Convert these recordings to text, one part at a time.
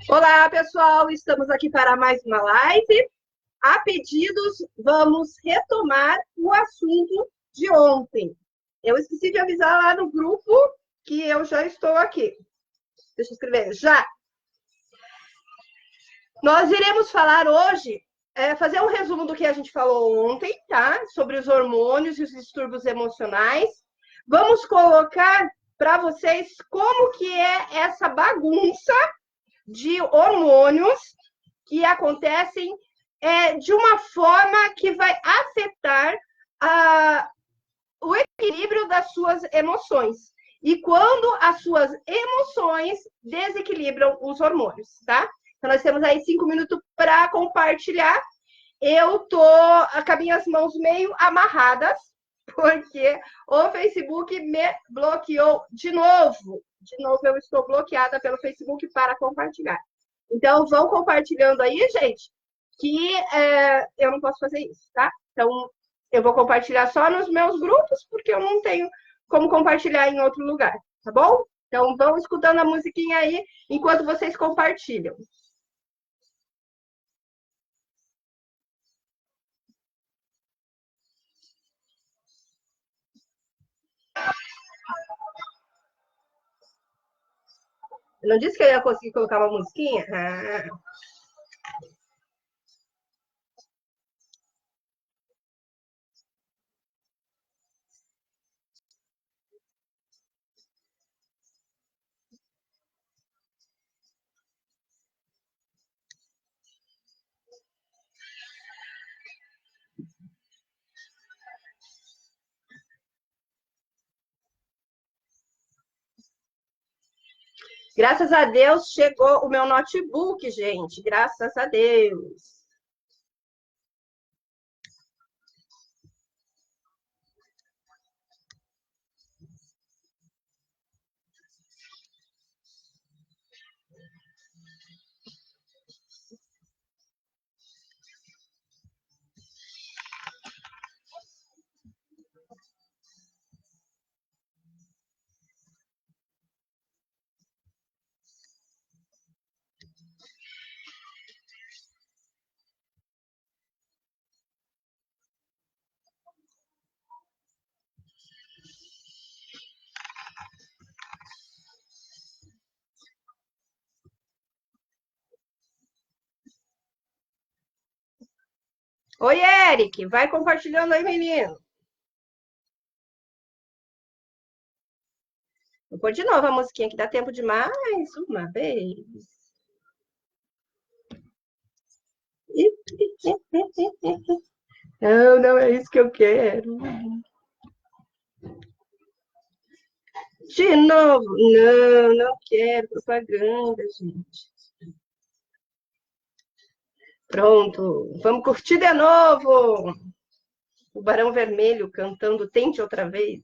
Olá, pessoal! Estamos aqui para mais uma live. A pedidos, vamos retomar o assunto de ontem. Eu esqueci de avisar lá no grupo que eu já estou aqui. Deixa eu escrever. Já! Nós iremos falar hoje, fazer um resumo do que a gente falou ontem, tá? Sobre os hormônios e os distúrbios emocionais. Vamos colocar para vocês como que é essa bagunça de hormônios que acontecem de uma forma que vai afetar o equilíbrio das suas emoções. E quando as suas emoções desequilibram os hormônios, tá? Então, nós temos aí 5 minutos para compartilhar. Eu tô com as minhas mãos meio amarradas, porque o Facebook me bloqueou de novo. De novo, eu estou bloqueada pelo Facebook para compartilhar. Então, vão compartilhando aí, gente, que eu não posso fazer isso, tá? Então, eu vou compartilhar só nos meus grupos, porque eu não tenho como compartilhar em outro lugar, tá bom? Então, vão escutando a musiquinha aí enquanto vocês compartilham. Eu não disse que eu ia conseguir colocar uma musiquinha? Ah. Graças a Deus chegou o meu notebook, gente. Graças a Deus. Oi, Eric, vai compartilhando aí, menino. Vou pôr de novo a musiquinha que dá tempo de mais uma vez. Não, não é isso que eu quero. De novo. Não, não quero propaganda, gente. Pronto, vamos curtir de novo. O Barão Vermelho cantando Tente Outra Vez.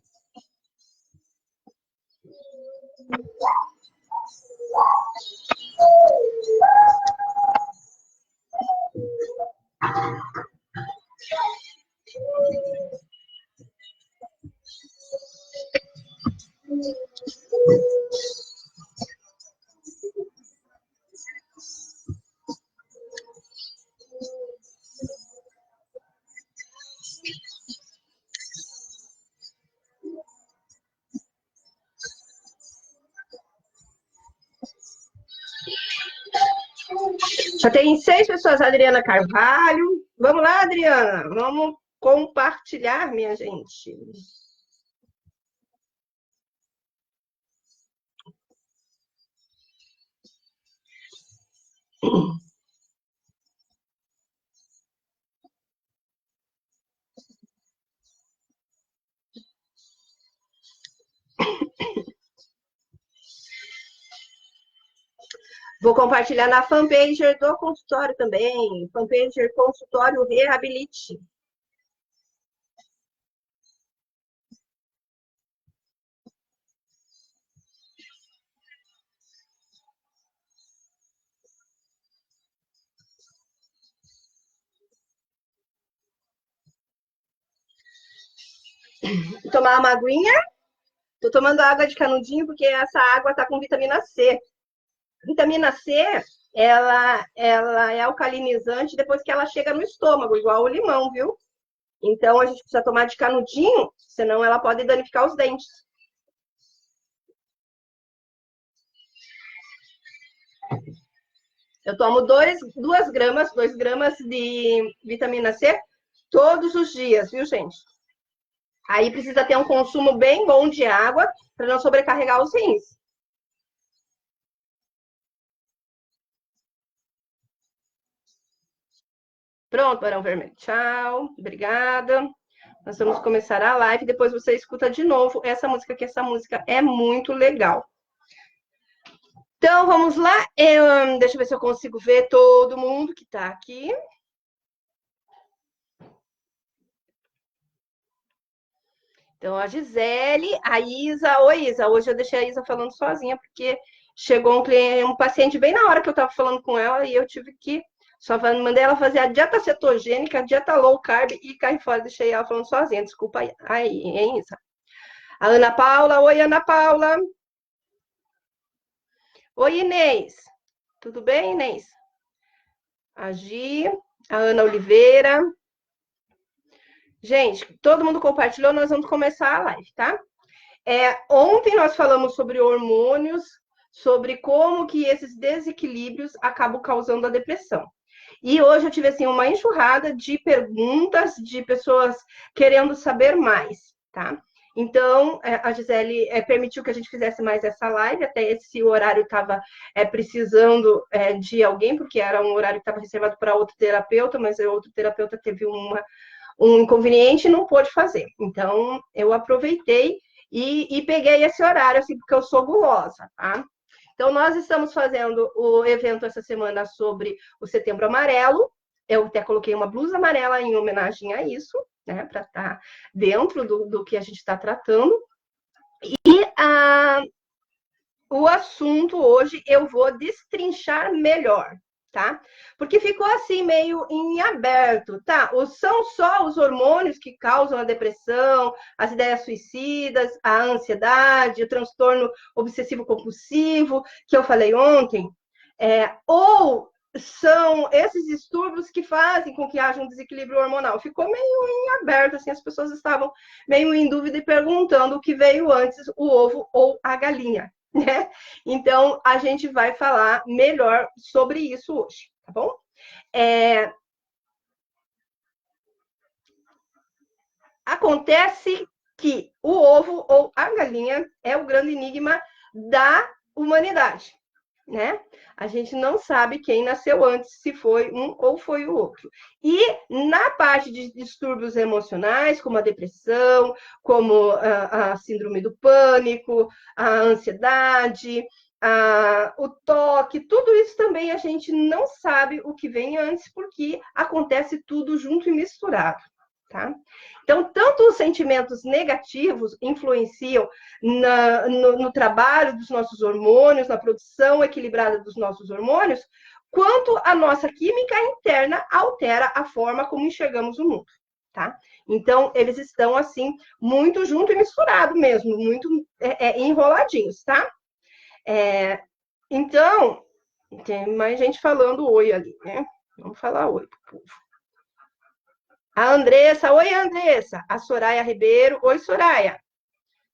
Já tem 6 pessoas, Adriana Carvalho. Vamos lá, Adriana, vamos compartilhar, minha gente. Vou compartilhar na fanpage do consultório também. Fanpage Consultório Reabilite. Tomar uma aguinha. Tô tomando água de canudinho porque essa água tá com vitamina C. Vitamina C, ela é alcalinizante depois que ela chega no estômago, igual o limão, viu? Então, a gente precisa tomar de canudinho, senão ela pode danificar os dentes. Eu tomo 2 gramas, 2 gramas de vitamina C todos os dias, viu, gente? Aí precisa ter um consumo bem bom de água para não sobrecarregar os rins. Pronto, Barão Vermelho. Tchau, obrigada. Nós vamos começar a live, depois você escuta de novo essa música, que essa música é muito legal. Então, vamos lá. Deixa eu ver se eu consigo ver todo mundo que está aqui. Então, a Gisele, a Isa. Oi, Isa. Hoje eu deixei a Isa falando sozinha, porque chegou um paciente bem na hora que eu estava falando com ela e eu tive que. Só mandei ela fazer a dieta cetogênica, a dieta low carb e cair fora. Deixei ela falando sozinha. Desculpa aí, hein, Isa. A Ana Paula. Oi, Ana Paula. Oi, Inês. Tudo bem, Inês? A Gi, a Ana Oliveira. Gente, todo mundo compartilhou, nós vamos começar a live, tá? Ontem nós falamos sobre hormônios, sobre como que esses desequilíbrios acabam causando a depressão. E hoje eu tive assim uma enxurrada de perguntas de pessoas querendo saber mais, tá? Então, a Gisele permitiu que a gente fizesse mais essa live, até esse horário estava precisando de alguém, porque era um horário que estava reservado para outro terapeuta, mas o outro terapeuta teve um inconveniente e não pôde fazer. Então, eu aproveitei e peguei esse horário, assim, porque eu sou gulosa, tá? Então, nós estamos fazendo o evento essa semana sobre o Setembro Amarelo. Eu até coloquei uma blusa amarela em homenagem a isso, né, para estar dentro do que a gente está tratando. E o assunto hoje eu vou destrinchar melhor, tá? Porque ficou assim meio em aberto, tá? São só os hormônios que causam a depressão, as ideias suicidas, a ansiedade, o transtorno obsessivo compulsivo, que eu falei ontem, ou são esses distúrbios que fazem com que haja um desequilíbrio hormonal. Ficou meio em aberto, assim, as pessoas estavam meio em dúvida e perguntando o que veio antes, o ovo ou a galinha, né? Então, a gente vai falar melhor sobre isso hoje, tá bom? Acontece que o ovo ou a galinha é o grande enigma da humanidade, né? A gente não sabe quem nasceu antes, se foi um ou foi o outro. E na parte de distúrbios emocionais, como a depressão, como a síndrome do pânico, a ansiedade, o toque, tudo isso também a gente não sabe o que vem antes, porque acontece tudo junto e misturado. Tá? Então, tanto os sentimentos negativos influenciam no trabalho dos nossos hormônios, na produção equilibrada dos nossos hormônios, quanto a nossa química interna altera a forma como enxergamos o mundo. Tá? Então, eles estão, assim, muito junto e misturado mesmo, muito enroladinhos, tá? Então, tem mais gente falando oi ali, né? Vamos falar oi pro povo. A Andressa, oi Andressa. A Soraya Ribeiro, oi Soraya.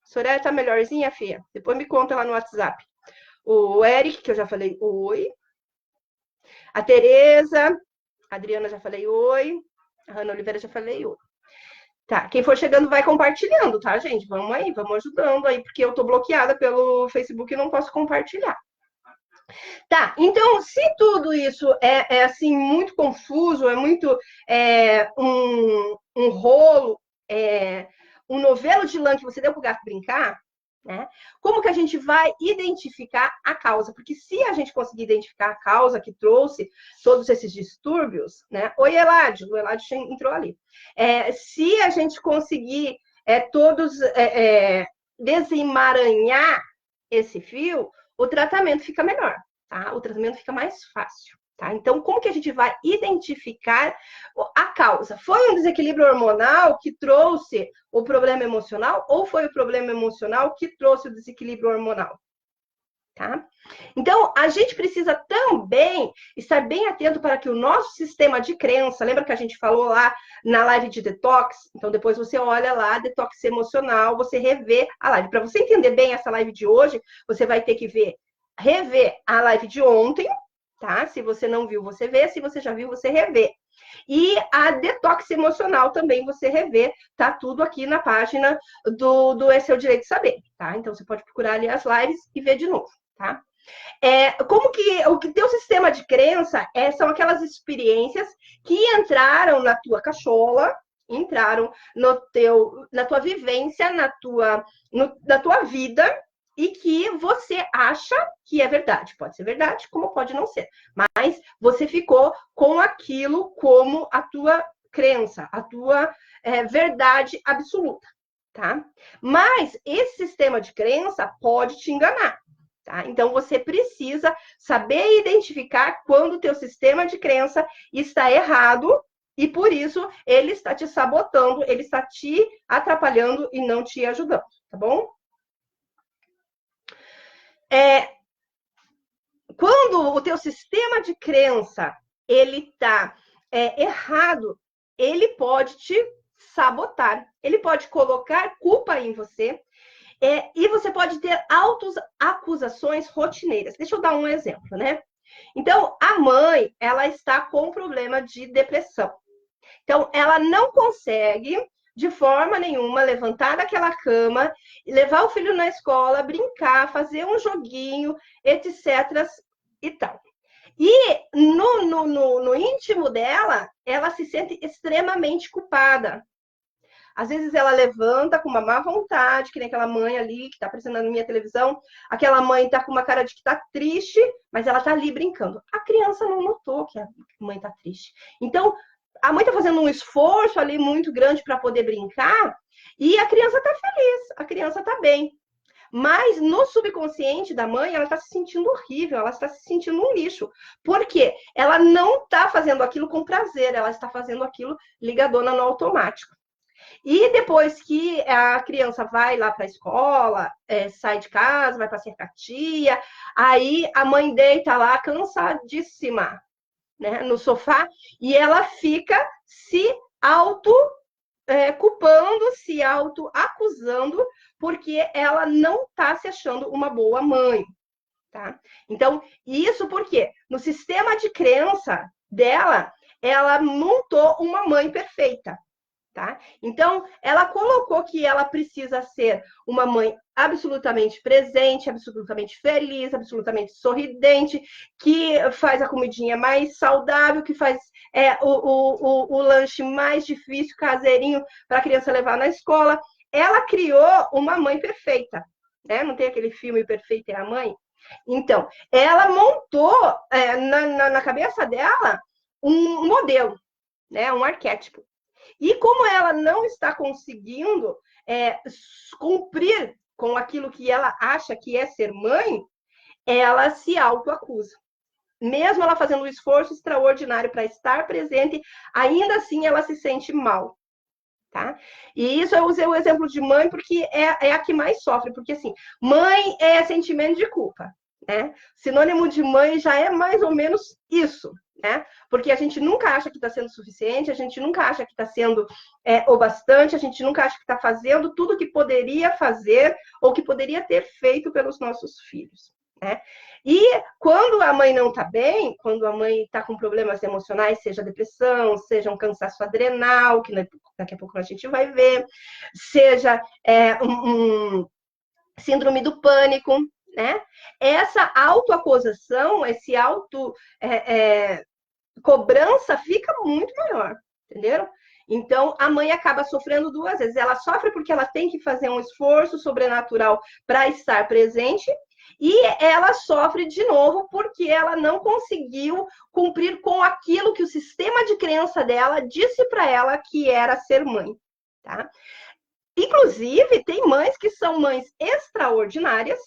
Soraya tá melhorzinha, Fia? Depois me conta lá no WhatsApp. O Eric, que eu já falei oi. A Tereza, a Adriana já falei oi. A Ana Oliveira já falei oi. Tá, quem for chegando vai compartilhando, tá, gente? Vamos aí, vamos ajudando aí, porque eu tô bloqueada pelo Facebook e não posso compartilhar. Tá, então, se tudo isso assim, muito confuso, é muito um rolo, um novelo de lã que você deu para o gato brincar, né? Como que a gente vai identificar a causa? Porque se a gente conseguir identificar a causa que trouxe todos esses distúrbios, né? Oi, Eladio, o Eladio entrou ali. Se a gente conseguir todos desemaranhar esse fio, o tratamento fica melhor, tá? O tratamento fica mais fácil. Tá? Então, como que a gente vai identificar a causa? Foi um desequilíbrio hormonal que trouxe o problema emocional ou foi o problema emocional que trouxe o desequilíbrio hormonal? tá? Então, a gente precisa também estar bem atento para que o nosso sistema de crença, lembra que a gente falou lá na live de detox? Então, depois você olha lá, detox emocional, você revê a live. Para você entender bem essa live de hoje, você vai ter que rever a live de ontem, tá? Se você não viu, você vê. Se você já viu, você revê. E a detox emocional também você revê, tá tudo aqui na página do Esse é o Direito de Saber, tá? Então você pode procurar ali as lives e ver de novo, tá? Como que o que teu sistema de crença são aquelas experiências que entraram na tua cachola, entraram na tua vivência, na tua vida, e que você acha que é verdade. Pode ser verdade, como pode não ser. Mas você ficou com aquilo como a tua crença, a tua verdade absoluta, tá? Mas esse sistema de crença pode te enganar. Tá? Então, você precisa saber identificar quando o teu sistema de crença está errado e, por isso, ele está te sabotando, ele está te atrapalhando e não te ajudando, tá bom? Quando o teu sistema de crença ele está errado, ele pode te sabotar, ele pode colocar culpa em você, e você pode ter autoacusações rotineiras. Deixa eu dar um exemplo, né? Então, a mãe, ela está com problema de depressão. Então, ela não consegue, de forma nenhuma, levantar daquela cama, levar o filho na escola, brincar, fazer um joguinho, etc. e tal. E no íntimo dela, ela se sente extremamente culpada. Às vezes ela levanta com uma má vontade, que nem aquela mãe ali que está aparecendo na minha televisão. Aquela mãe está com uma cara de que está triste, mas ela está ali brincando. A criança não notou que a mãe está triste. Então, a mãe está fazendo um esforço ali muito grande para poder brincar e a criança está feliz, a criança está bem. Mas no subconsciente da mãe, ela está se sentindo horrível, ela está se sentindo um lixo. Por quê? Ela não está fazendo aquilo com prazer, ela está fazendo aquilo ligadona no automático. E depois que a criança vai lá para a escola, sai de casa, vai passear com a tia, aí a mãe deita lá cansadíssima, né, no sofá, e ela fica se culpando, se auto-acusando, porque ela não está se achando uma boa mãe. Tá? Então, isso porque no sistema de crença dela, ela montou uma mãe perfeita. Tá? Então, ela colocou que ela precisa ser uma mãe absolutamente presente, absolutamente feliz, absolutamente sorridente, que faz a comidinha mais saudável, que faz o lanche mais difícil, caseirinho, para a criança levar na escola. Ela criou uma mãe perfeita. Né? Não tem aquele filme Perfeita é a Mãe? Então, ela montou na cabeça dela um modelo, né? Um arquétipo. E como ela não está conseguindo cumprir com aquilo que ela acha que é ser mãe, ela se autoacusa. Mesmo ela fazendo um esforço extraordinário para estar presente, ainda assim ela se sente mal. Tá? E isso eu usei o exemplo de mãe porque é a que mais sofre, porque assim, mãe é sentimento de culpa. Né? Sinônimo de mãe já é mais ou menos isso. Né? Porque a gente nunca acha que está sendo suficiente, a gente nunca acha que está sendo o bastante, a gente nunca acha que está fazendo tudo que poderia fazer ou que poderia ter feito pelos nossos filhos. Né? E quando a mãe não está bem, quando a mãe está com problemas emocionais, seja depressão, seja um cansaço adrenal, que daqui a pouco a gente vai ver, seja síndrome do pânico, né? Essa autoacusação, esse cobrança fica muito maior, entenderam? Então, a mãe acaba sofrendo duas vezes. Ela sofre porque ela tem que fazer um esforço sobrenatural para estar presente, e ela sofre de novo porque ela não conseguiu cumprir com aquilo que o sistema de crença dela disse para ela que era ser mãe, tá? Inclusive, tem mães que são mães extraordinárias,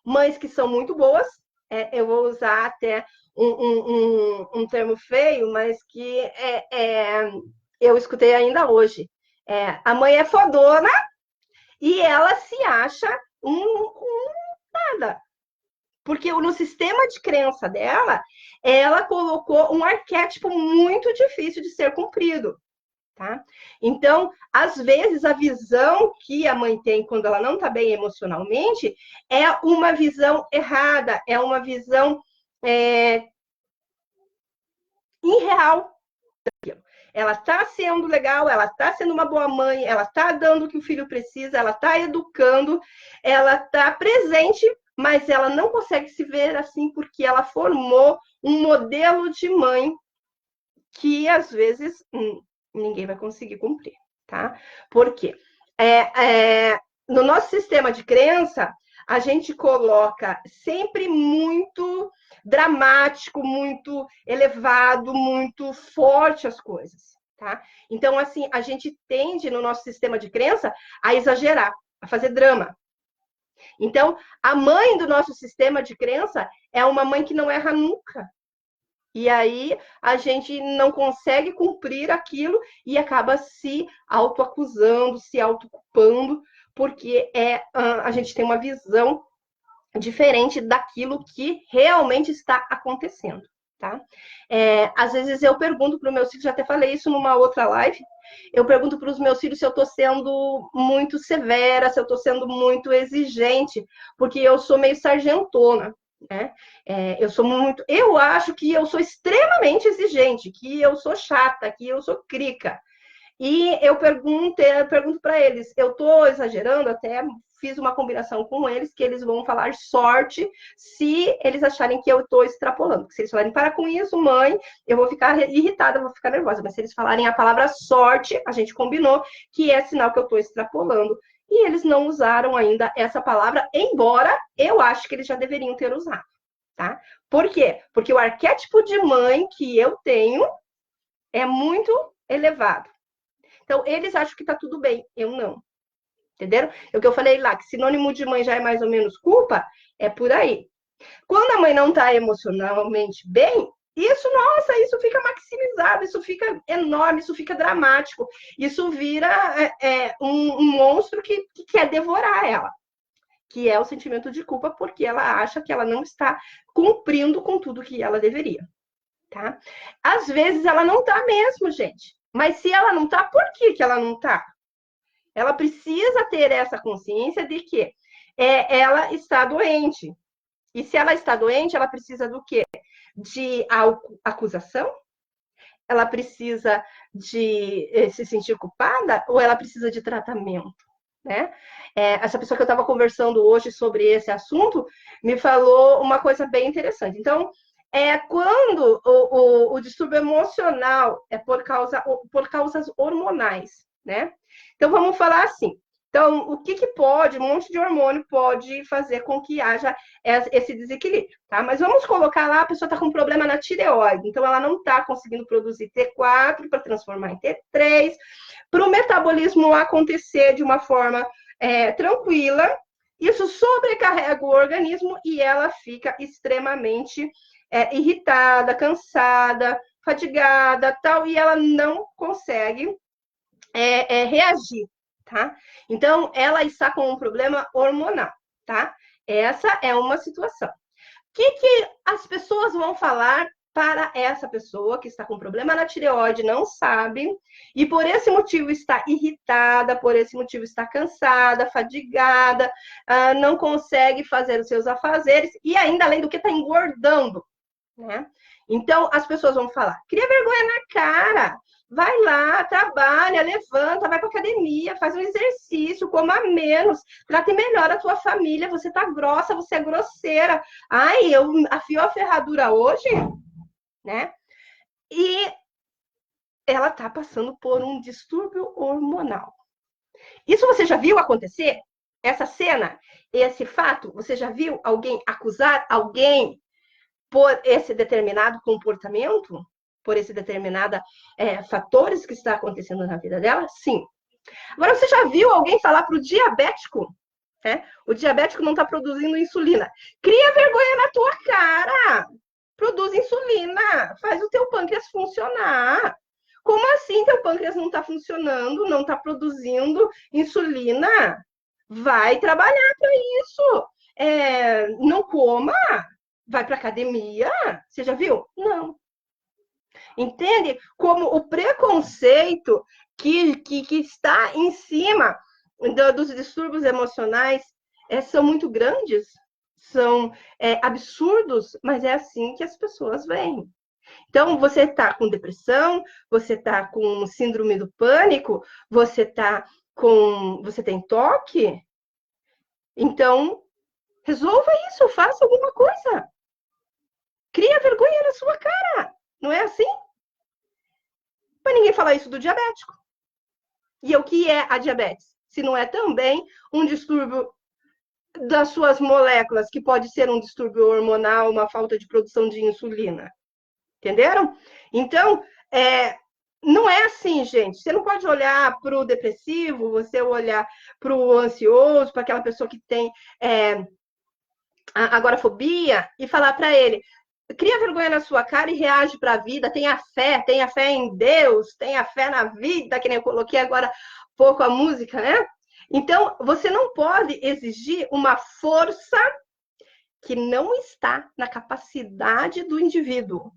mães que são muito boas. Eu vou usar até um termo feio, mas que eu escutei ainda hoje. A mãe é fodona e ela se acha nada. Porque no sistema de crença dela, ela colocou um arquétipo muito difícil de ser cumprido. Tá? Então, às vezes, a visão que a mãe tem quando ela não está bem emocionalmente é uma visão errada, é uma visão irreal. Ela está sendo legal, ela está sendo uma boa mãe, ela está dando o que o filho precisa, ela está educando, ela está presente, mas ela não consegue se ver assim porque ela formou um modelo de mãe que, às vezes, ninguém vai conseguir cumprir, tá? Por quê? No nosso sistema de crença, a gente coloca sempre muito dramático, muito elevado, muito forte as coisas, tá? Então, assim, a gente tende, no nosso sistema de crença, a exagerar, a fazer drama. Então, a mãe do nosso sistema de crença é uma mãe que não erra nunca. E aí a gente não consegue cumprir aquilo e acaba se autoacusando, se autoculpando, porque a gente tem uma visão diferente daquilo que realmente está acontecendo, tá? Às vezes eu pergunto para os meus filhos, já até falei isso numa outra live, eu pergunto para os meus filhos se eu estou sendo muito severa, se eu estou sendo muito exigente, porque eu sou meio sargentona, né? Eu acho que eu sou extremamente exigente, que eu sou chata, que eu sou crica. E eu pergunto para eles, eu estou exagerando, até fiz uma combinação com eles, que eles vão falar sorte se eles acharem que eu estou extrapolando. Porque se eles falarem, para com isso, mãe, eu vou ficar irritada, eu vou ficar nervosa. Mas se eles falarem a palavra sorte, a gente combinou que é sinal que eu estou extrapolando. E eles não usaram ainda essa palavra, embora eu acho que eles já deveriam ter usado. Tá? Por quê? Porque o arquétipo de mãe que eu tenho é muito elevado. Então, eles acham que está tudo bem, eu não. Entenderam? É o que eu falei lá, que sinônimo de mãe já é mais ou menos culpa, é por aí. Quando a mãe não está emocionalmente bem, isso fica maximizado, isso fica enorme, isso fica dramático, isso vira um monstro que quer devorar ela, que é o sentimento de culpa, porque ela acha que ela não está cumprindo com tudo que ela deveria. Tá? Às vezes ela não está mesmo, gente. Mas se ela não está, por que ela não está? Ela precisa ter essa consciência de que ela está doente. E se ela está doente, ela precisa do quê? De acusação? Ela precisa de se sentir culpada? Ou ela precisa de tratamento? Né? Essa pessoa que eu estava conversando hoje sobre esse assunto me falou uma coisa bem interessante. Então, quando o distúrbio emocional é por causas hormonais, né? Então, vamos falar assim. Então, o que pode, um monte de hormônio pode fazer com que haja esse desequilíbrio, tá? Mas vamos colocar lá, a pessoa está com problema na tireoide, então ela não está conseguindo produzir T4 para transformar em T3, para o metabolismo acontecer de uma forma tranquila, isso sobrecarrega o organismo e ela fica extremamente irritada, cansada, fadigada, tal, e ela não consegue reagir, tá? Então, ela está com um problema hormonal, tá? Essa é uma situação. O que as pessoas vão falar para essa pessoa que está com problema na tireoide, não sabe, e por esse motivo está irritada, por esse motivo está cansada, fadigada, não consegue fazer os seus afazeres, e ainda, além do que, está engordando, né? Então, as pessoas vão falar, cria vergonha na cara, vai lá, trabalha, levanta, vai para academia, faz um exercício, coma menos, trate melhor a tua família, você tá grossa, você é grosseira. Ai, eu afio a ferradura hoje, né? E ela tá passando por um distúrbio hormonal. Isso você já viu acontecer? Essa cena, esse fato, você já viu alguém acusar alguém por esse determinado comportamento? Por esse determinado fatores que está acontecendo na vida dela? Sim. Agora, você já viu alguém falar para o diabético? O diabético não está produzindo insulina. Cria vergonha na tua cara. Produz insulina. Faz o teu pâncreas funcionar. Como assim teu pâncreas não está funcionando, não está produzindo insulina? Vai trabalhar para isso. não coma, vai para academia. Você já viu? Não. Entende como o preconceito que está em cima dos distúrbios emocionais são muito grandes, são absurdos, mas é assim que as pessoas veem. Então, você está com depressão, você está com síndrome do pânico, você tem toque, então resolva isso, faça alguma coisa. Cria vergonha na sua cara, não é assim? Mas ninguém fala isso do diabético. E o que é a diabetes? Se não é também um distúrbio das suas moléculas, que pode ser um distúrbio hormonal, uma falta de produção de insulina. Entenderam? Então, não é assim, gente. Você não pode olhar para o depressivo, você olhar para o ansioso, para aquela pessoa que tem agorafobia e falar para ele: cria vergonha na sua cara e reage para a vida, tenha fé em Deus, tenha fé na vida, que nem eu coloquei agora pouco a música, né? Então, você não pode exigir uma força que não está na capacidade do indivíduo.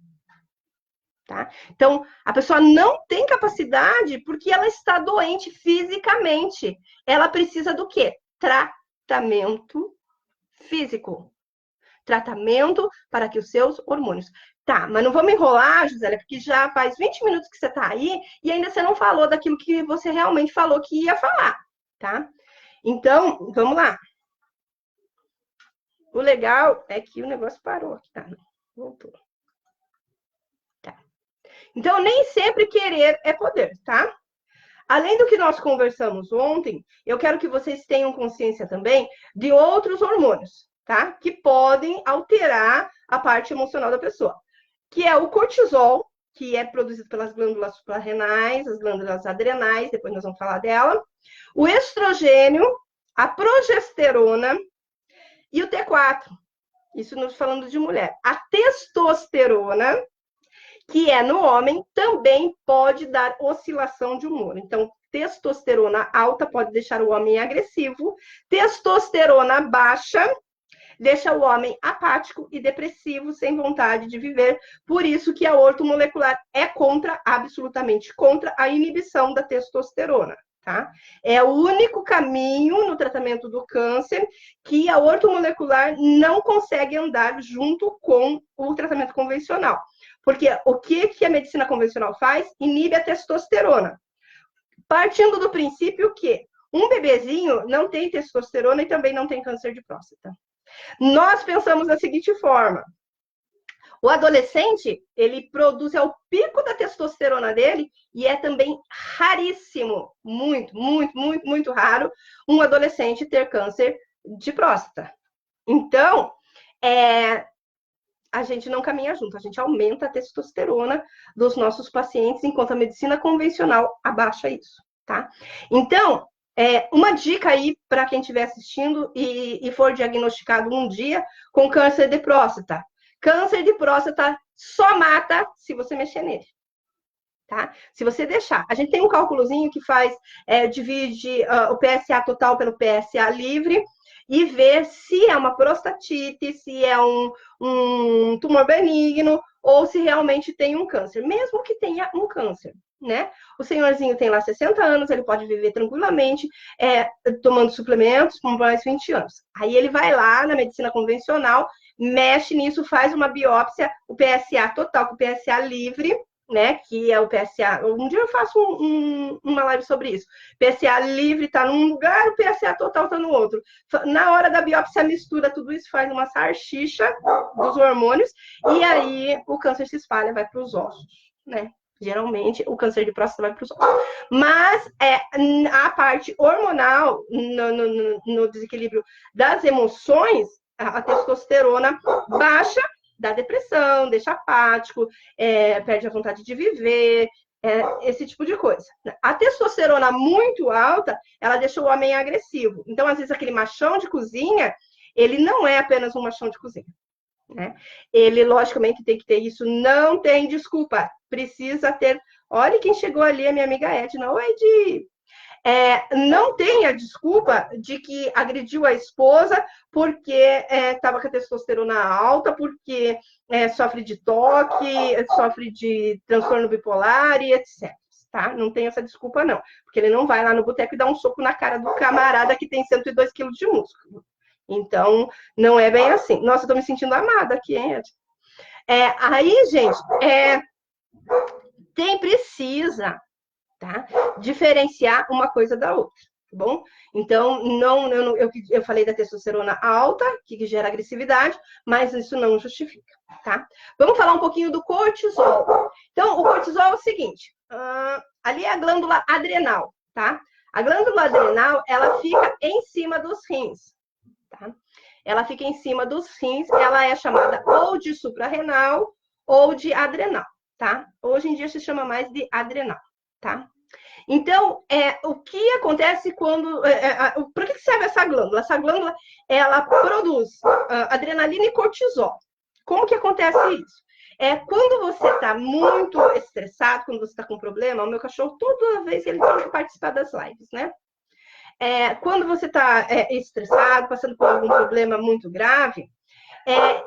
Tá? Então, a pessoa não tem capacidade porque ela está doente fisicamente. Ela precisa do quê? Tratamento físico. Tratamento para que os seus hormônios. Tá, mas não vamos enrolar, Gisele, porque já faz 20 minutos que você está aí e ainda você não falou daquilo que você realmente falou que ia falar, tá? Então, vamos lá. O legal é que o negócio parou aqui, tá? Voltou. Tá. Então, nem sempre querer é poder, tá? Além do que nós conversamos ontem, eu quero que vocês tenham consciência também de outros hormônios, tá? Que podem alterar a parte emocional da pessoa. Que é o cortisol, que é produzido pelas glândulas suprarrenais, as glândulas adrenais, depois nós vamos falar dela. O estrogênio, a progesterona e o T4. Isso nós falando de mulher. A testosterona, que é no homem, também pode dar oscilação de humor. Então, testosterona alta pode deixar o homem agressivo, testosterona baixa deixa o homem apático e depressivo, sem vontade de viver. Por isso que a ortomolecular é absolutamente contra a inibição da testosterona. Tá? É o único caminho no tratamento do câncer que a ortomolecular não consegue andar junto com o tratamento convencional. Porque o que a medicina convencional faz? Inibe a testosterona. Partindo do princípio que um bebezinho não tem testosterona e também não tem câncer de próstata. Nós pensamos da seguinte forma: o adolescente, ele produz o pico da testosterona dele e é também raríssimo, muito raro, um adolescente ter câncer de próstata. Então, a gente não caminha junto, a gente aumenta a testosterona dos nossos pacientes, enquanto a medicina convencional abaixa isso, tá? Então, uma dica aí para quem estiver assistindo e for diagnosticado um dia com câncer de próstata. Câncer de próstata só mata se você mexer nele. Tá? Se você deixar. A gente tem um cálculozinho que divide o PSA total pelo PSA livre e vê se é uma prostatite, se é um tumor benigno ou se realmente tem um câncer, mesmo que tenha um câncer. Né? O senhorzinho tem lá 60 anos, ele pode viver tranquilamente, tomando suplementos por mais 20 anos. Aí ele vai lá na medicina convencional, mexe nisso, faz uma biópsia, o PSA total com o PSA livre, né? Que é o PSA. Um dia eu faço uma live sobre isso. PSA livre está num lugar, o PSA total está no outro. Na hora da biópsia, mistura tudo isso, faz uma salsicha dos hormônios, e aí o câncer se espalha, vai para os ossos, né? Geralmente, o câncer de próstata vai para os ossos. Mas a parte hormonal, no desequilíbrio das emoções, a testosterona baixa, dá depressão, deixa apático, perde a vontade de viver, esse tipo de coisa. A testosterona muito alta, ela deixa o homem agressivo. Então, às vezes, aquele machão de cozinha, ele não é apenas um machão de cozinha. Né? Ele, logicamente, tem que ter isso, não tem desculpa, precisa ter. Olha quem chegou ali, a minha amiga Edna. Oi, Edi! Não tenha desculpa de que agrediu a esposa porque estava com a testosterona alta, porque sofre de toque, sofre de transtorno bipolar e etc. Tá? Não tem essa desculpa, não. Porque ele não vai lá no boteco e dá um soco na cara do camarada que tem 102 quilos de músculo. Então, não é bem assim. Nossa, eu tô me sentindo amada aqui, hein, Ed? Aí, gente, quem precisa, tá? Diferenciar uma coisa da outra, tá bom? Então, eu falei da testosterona alta, que gera agressividade, mas isso não justifica, tá? Vamos falar um pouquinho do cortisol. Então, o cortisol é o seguinte, ali é a glândula adrenal, tá? A glândula adrenal, ela fica em cima dos rins, tá? Ela fica em cima dos rins, ela é chamada ou de suprarrenal ou de adrenal, tá? Hoje em dia se chama mais de adrenal, tá? Então, o que acontece quando... Para que serve essa glândula? Essa glândula, ela produz adrenalina e cortisol. Como que acontece isso? Quando você está muito estressado, quando você está com problema, o meu cachorro, toda vez ele tem que participar das lives, né? Quando você está estressado, passando por algum problema muito grave,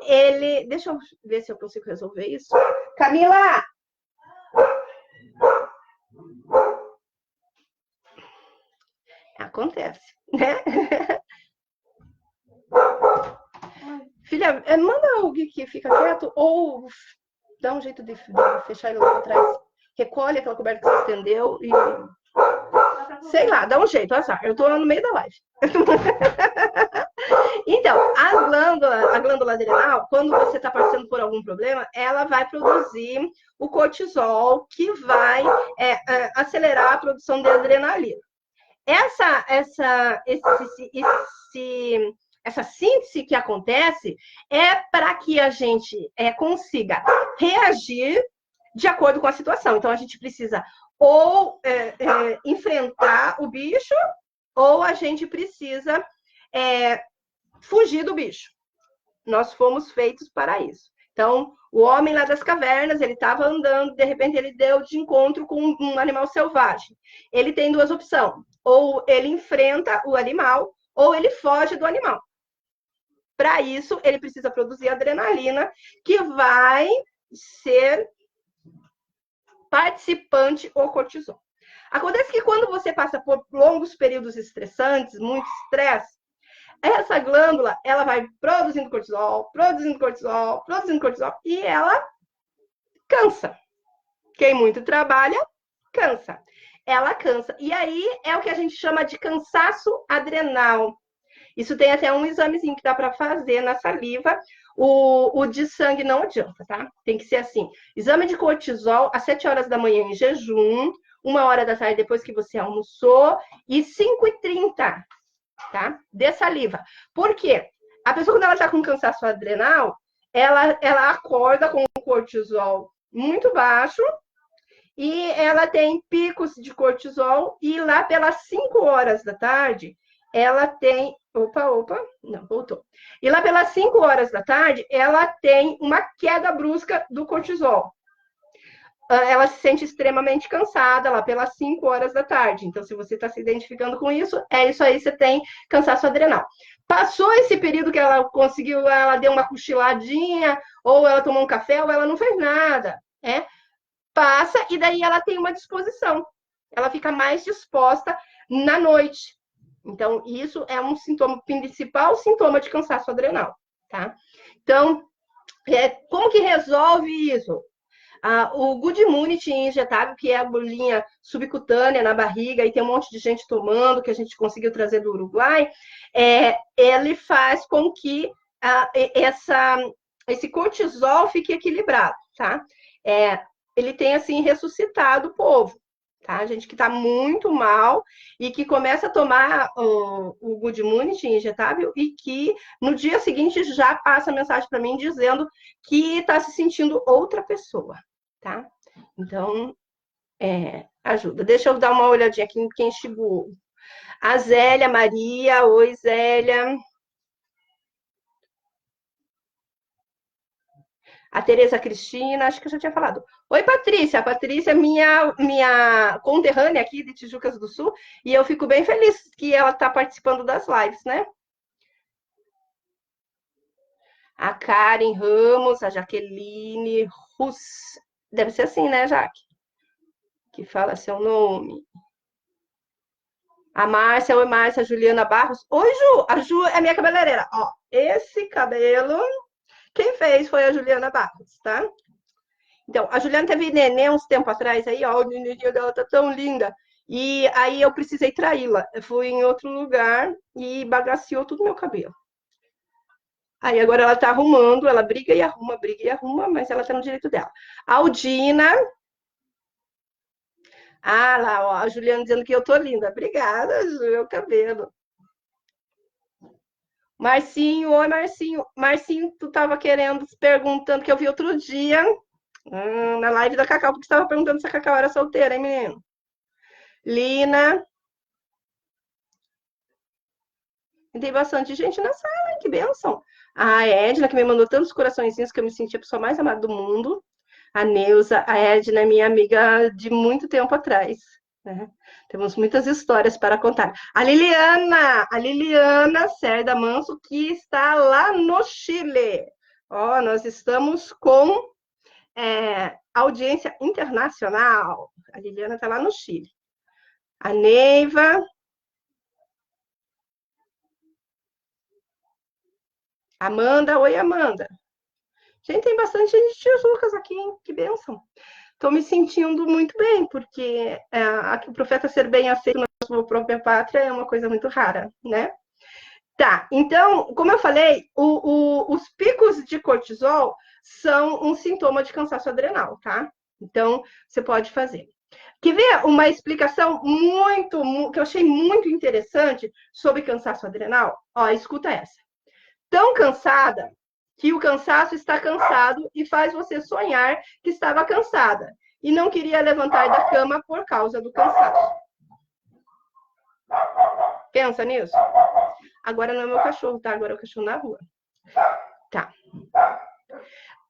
ele... Deixa eu ver se eu consigo resolver isso. Camila! Acontece, né? Filha, manda o Gui que fica quieto ou dá um jeito de fechar ele lá pra trás. Recolhe aquela coberta que você estendeu e... Sei lá, dá um jeito, azar. Eu tô no meio da live. Então, a glândula adrenal, quando você está passando por algum problema, ela vai produzir o cortisol, que vai acelerar a produção de adrenalina. Essa síntese que acontece é para que a gente consiga reagir de acordo com a situação. Então, a gente precisa ou enfrentar o bicho, ou a gente precisa fugir do bicho. Nós fomos feitos para isso. Então, o homem lá das cavernas, ele estava andando, de repente ele deu de encontro com um animal selvagem. Ele tem duas opções: ou ele enfrenta o animal, ou ele foge do animal. Para isso, ele precisa produzir adrenalina, que vai ser participante ou cortisol. Acontece que quando você passa por longos períodos estressantes, muito estresse, essa glândula, ela vai produzindo cortisol, produzindo cortisol, produzindo cortisol, e ela cansa. Quem muito trabalha, cansa. Ela cansa. E aí é o que a gente chama de cansaço adrenal. Isso tem até um examezinho que dá para fazer na saliva. O de sangue não adianta, tá? Tem que ser assim: exame de cortisol às 7 horas da manhã em jejum, 1 hora da tarde depois que você almoçou, e 5h30, tá? De saliva. Por quê? A pessoa, quando ela está com cansaço adrenal, ela acorda com o cortisol muito baixo e ela tem picos de cortisol, e lá pelas 5 horas da tarde, ela tem... Opa, não, voltou. E lá pelas 5 horas da tarde, ela tem uma queda brusca do cortisol. Ela se sente extremamente cansada lá pelas 5 horas da tarde. Então, se você está se identificando com isso, é isso aí, você tem cansaço adrenal. Passou esse período que ela conseguiu, ela deu uma cochiladinha, ou ela tomou um café, ou ela não fez nada, passa, e daí ela tem uma disposição. Ela fica mais disposta na noite. Então, isso é um sintoma, principal sintoma de cansaço adrenal, tá? Então, como que resolve isso? O Good Immunity injetável, que é a bolinha subcutânea na barriga, e tem um monte de gente tomando, que a gente conseguiu trazer do Uruguai, ele faz com que esse cortisol fique equilibrado, tá? Ele tem, assim, ressuscitado o povo, tá? Gente que está muito mal e que começa a tomar o Good Immunity injetável e que no dia seguinte já passa a mensagem para mim dizendo que está se sentindo outra pessoa, tá? Então, ajuda. Deixa eu dar uma olhadinha aqui em quem chegou. A Zélia Maria. Oi, Zélia. A Tereza Cristina, acho que eu já tinha falado. Oi, Patrícia. A Patrícia é minha conterrânea aqui de Tijucas do Sul, e eu fico bem feliz que ela está participando das lives, né? A Karen Ramos, a Jaqueline Rus. Deve ser assim, né, Jaque? Que fala seu nome. A Márcia, oi, Márcia, a Juliana Barros. Oi, Ju. A Ju é minha cabeleireira. Ó, esse cabelo, quem fez foi a Juliana Barros, tá? Então, a Juliana teve neném uns tempo atrás aí, ó, o neném dela tá tão linda. E aí eu precisei traí-la. Eu fui em outro lugar e bagaceou todo o meu cabelo. Aí agora ela tá arrumando, ela briga e arruma, mas ela tá no direito dela. A Aldina. Ah, lá, ó, a Juliana dizendo que eu tô linda. Obrigada, Ju, meu cabelo. Marcinho, oi, Marcinho. Marcinho, tu tava querendo, perguntando, que eu vi outro dia, na live da Cacau, porque você tava perguntando se a Cacau era solteira, hein, menino? Lina. Tem bastante gente na sala, hein? Que bênção. A Edna, que me mandou tantos coraçõezinhos que eu me senti a pessoa mais amada do mundo. A Neuza, a Edna é minha amiga de muito tempo atrás. Né? Temos muitas histórias para contar. A Liliana Cerda Manso, que está lá no Chile. Ó, nós estamos com audiência internacional. A Liliana está lá no Chile. A Neiva. Amanda, oi, Amanda. Gente, tem bastante gente de Tijucas aqui, hein? Que bênção. Estou me sentindo muito bem, porque aqui o profeta ser bem aceito na sua própria pátria é uma coisa muito rara, né? Tá, então, como eu falei, os picos de cortisol são um sintoma de cansaço adrenal, tá? Então, você pode fazer. Quer ver uma explicação que eu achei muito interessante sobre cansaço adrenal? Ó, escuta essa. Tão cansada que o cansaço está cansado e faz você sonhar que estava cansada e não queria levantar da cama por causa do cansaço. Pensa nisso? Agora não é meu cachorro, tá? Agora é o cachorro na rua. Tá.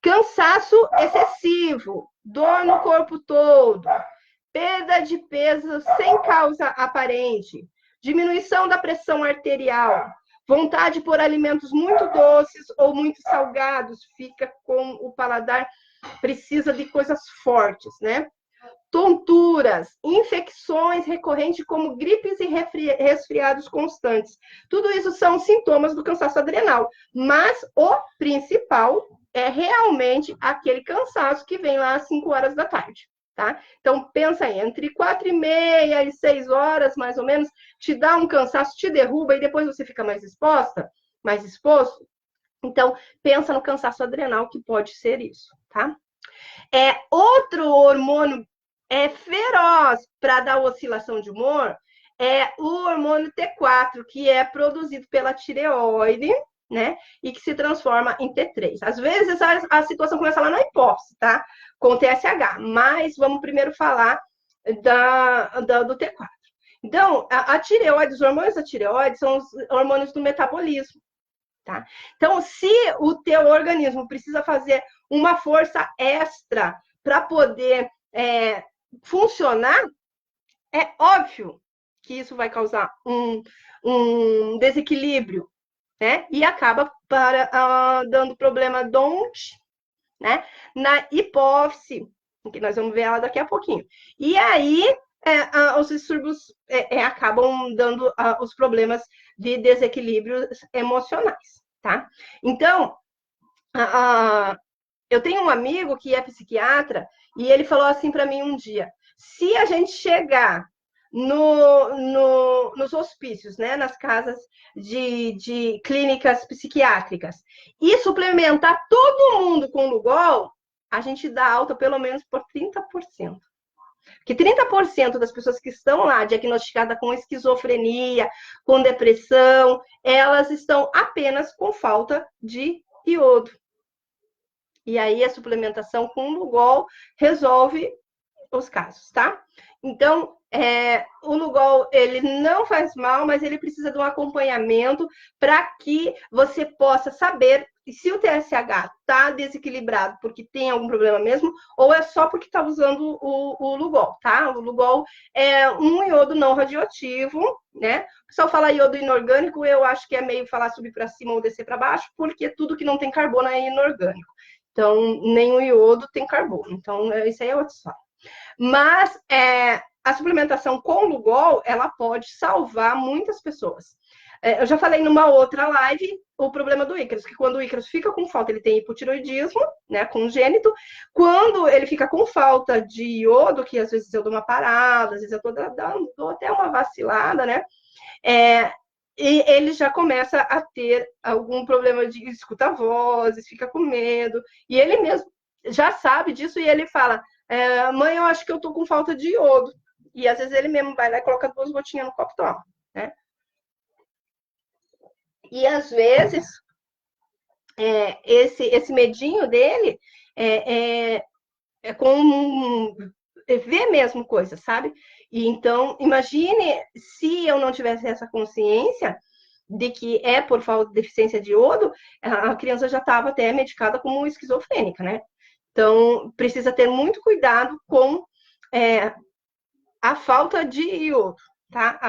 Cansaço excessivo, dor no corpo todo, perda de peso sem causa aparente, diminuição da pressão arterial, vontade por alimentos muito doces ou muito salgados, fica com o paladar, precisa de coisas fortes, né? Tonturas, infecções recorrentes como gripes e resfriados constantes. Tudo isso são sintomas do cansaço adrenal, mas o principal é realmente aquele cansaço que vem lá às 5 horas da tarde. Tá? Então, pensa aí, entre 4h30 e 6 horas, mais ou menos, te dá um cansaço, te derruba e depois você fica mais exposta, mais exposto. Então, pensa no cansaço adrenal, que pode ser isso, tá? Outro hormônio feroz para dar oscilação de humor é o hormônio T4, que é produzido pela tireoide, né? E que se transforma em T3. Às vezes a situação começa lá na hipófise, tá? Com TSH, mas vamos primeiro falar do T4. Então, a tireoide, os hormônios da tireoide são os hormônios do metabolismo, tá? Então, se o teu organismo precisa fazer uma força extra para poder funcionar, é óbvio que isso vai causar um desequilíbrio, né? E acaba dando problema né? Na hipófise, que nós vamos ver ela daqui a pouquinho. E aí, os distúrbios acabam dando os problemas de desequilíbrios emocionais, tá? Então, eu tenho um amigo que é psiquiatra e ele falou assim para mim um dia: se a gente chegar nos hospícios, né, nas casas de clínicas psiquiátricas, e suplementar todo mundo com Lugol, a gente dá alta pelo menos por 30%. Porque 30% das pessoas que estão lá diagnosticadas com esquizofrenia, com depressão, elas estão apenas com falta de iodo. E aí a suplementação com Lugol resolve os casos, tá? Então, o Lugol, ele não faz mal, mas ele precisa de um acompanhamento para que você possa saber se o TSH está desequilibrado porque tem algum problema mesmo, ou é só porque está usando o Lugol, tá? O Lugol é um iodo não radioativo, né? O pessoal fala iodo inorgânico, eu acho que é meio falar subir para cima ou descer para baixo, porque tudo que não tem carbono é inorgânico. Então, nenhum iodo tem carbono. Então, isso aí é outra história. Mas a suplementação com Lugol, ela pode salvar muitas pessoas. Eu já falei numa outra live o problema do Ícaros, que quando o Ícaros fica com falta, ele tem hipotiroidismo, né, congênito. Quando ele fica com falta de iodo, que às vezes eu dou uma parada, às vezes eu dou até uma vacilada, né, e ele já começa a ter algum problema de escuta vozes, fica com medo, e ele mesmo já sabe disso e ele fala, mãe, eu acho que eu tô com falta de iodo. E às vezes ele mesmo vai lá e coloca 2 gotinhas no copo, toma, né? E às vezes esse medinho dele é com ver mesmo coisa, sabe? E então, imagine se eu não tivesse essa consciência de que é por falta de deficiência de iodo, a criança já estava até medicada como esquizofrênica, né? Então, precisa ter muito cuidado com a falta de iodo, tá?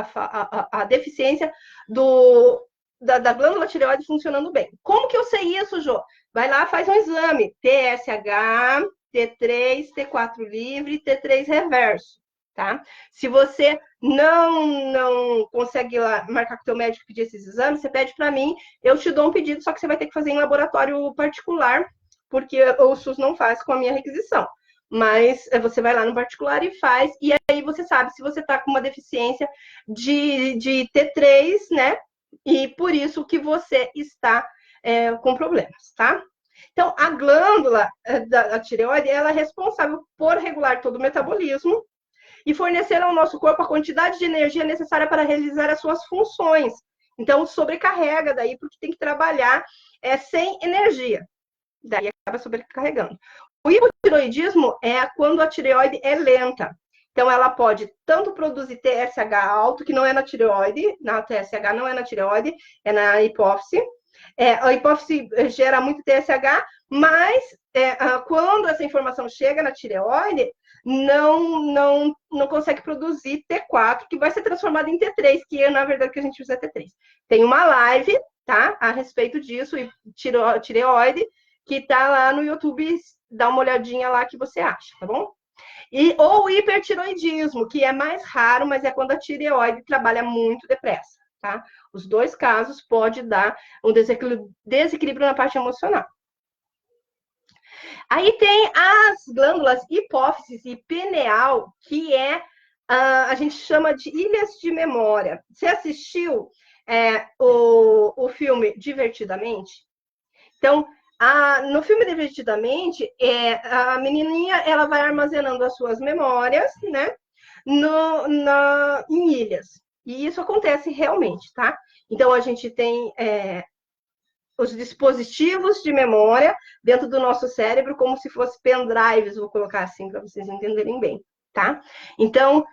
A deficiência da glândula tireoide funcionando bem. Como que eu sei isso, Jô? Vai lá, faz um exame. TSH, T3, T4 livre, T3 reverso, tá? Se você não consegue lá marcar com o teu médico pedir esses exames, você pede para mim, eu te dou um pedido, só que você vai ter que fazer em laboratório particular, porque o SUS não faz com a minha requisição. Mas você vai lá no particular e faz, e aí você sabe se você está com uma deficiência de T3, né? E por isso que você está com problemas, tá? Então, a glândula da tireoide, ela é responsável por regular todo o metabolismo e fornecer ao nosso corpo a quantidade de energia necessária para realizar as suas funções. Então, sobrecarrega daí, porque tem que trabalhar sem energia. Daí acaba sobrecarregando. O hipotiroidismo é quando a tireoide é lenta. Então, ela pode tanto produzir TSH alto, que não é na tireoide, na TSH não é na tireoide, é na hipófise. A hipófise gera muito TSH, mas quando essa informação chega na tireoide, não consegue produzir T4, que vai ser transformado em T3, que é, na verdade, que a gente usa T3. Tem uma live, tá, a respeito disso, tireoide, que tá lá no YouTube, dá uma olhadinha lá que você acha, tá bom? Ou hipertiroidismo, que é mais raro, mas é quando a tireoide trabalha muito depressa, tá? Os dois casos pode dar um desequilíbrio na parte emocional. Aí tem as glândulas hipófises e pineal, que a gente chama de ilhas de memória. Você assistiu o filme Divertidamente? Então, no filme Divertidamente, a menininha ela vai armazenando as suas memórias, né, em ilhas. E isso acontece realmente, tá? Então, a gente tem os dispositivos de memória dentro do nosso cérebro, como se fossem pendrives, vou colocar assim para vocês entenderem bem, tá? Então,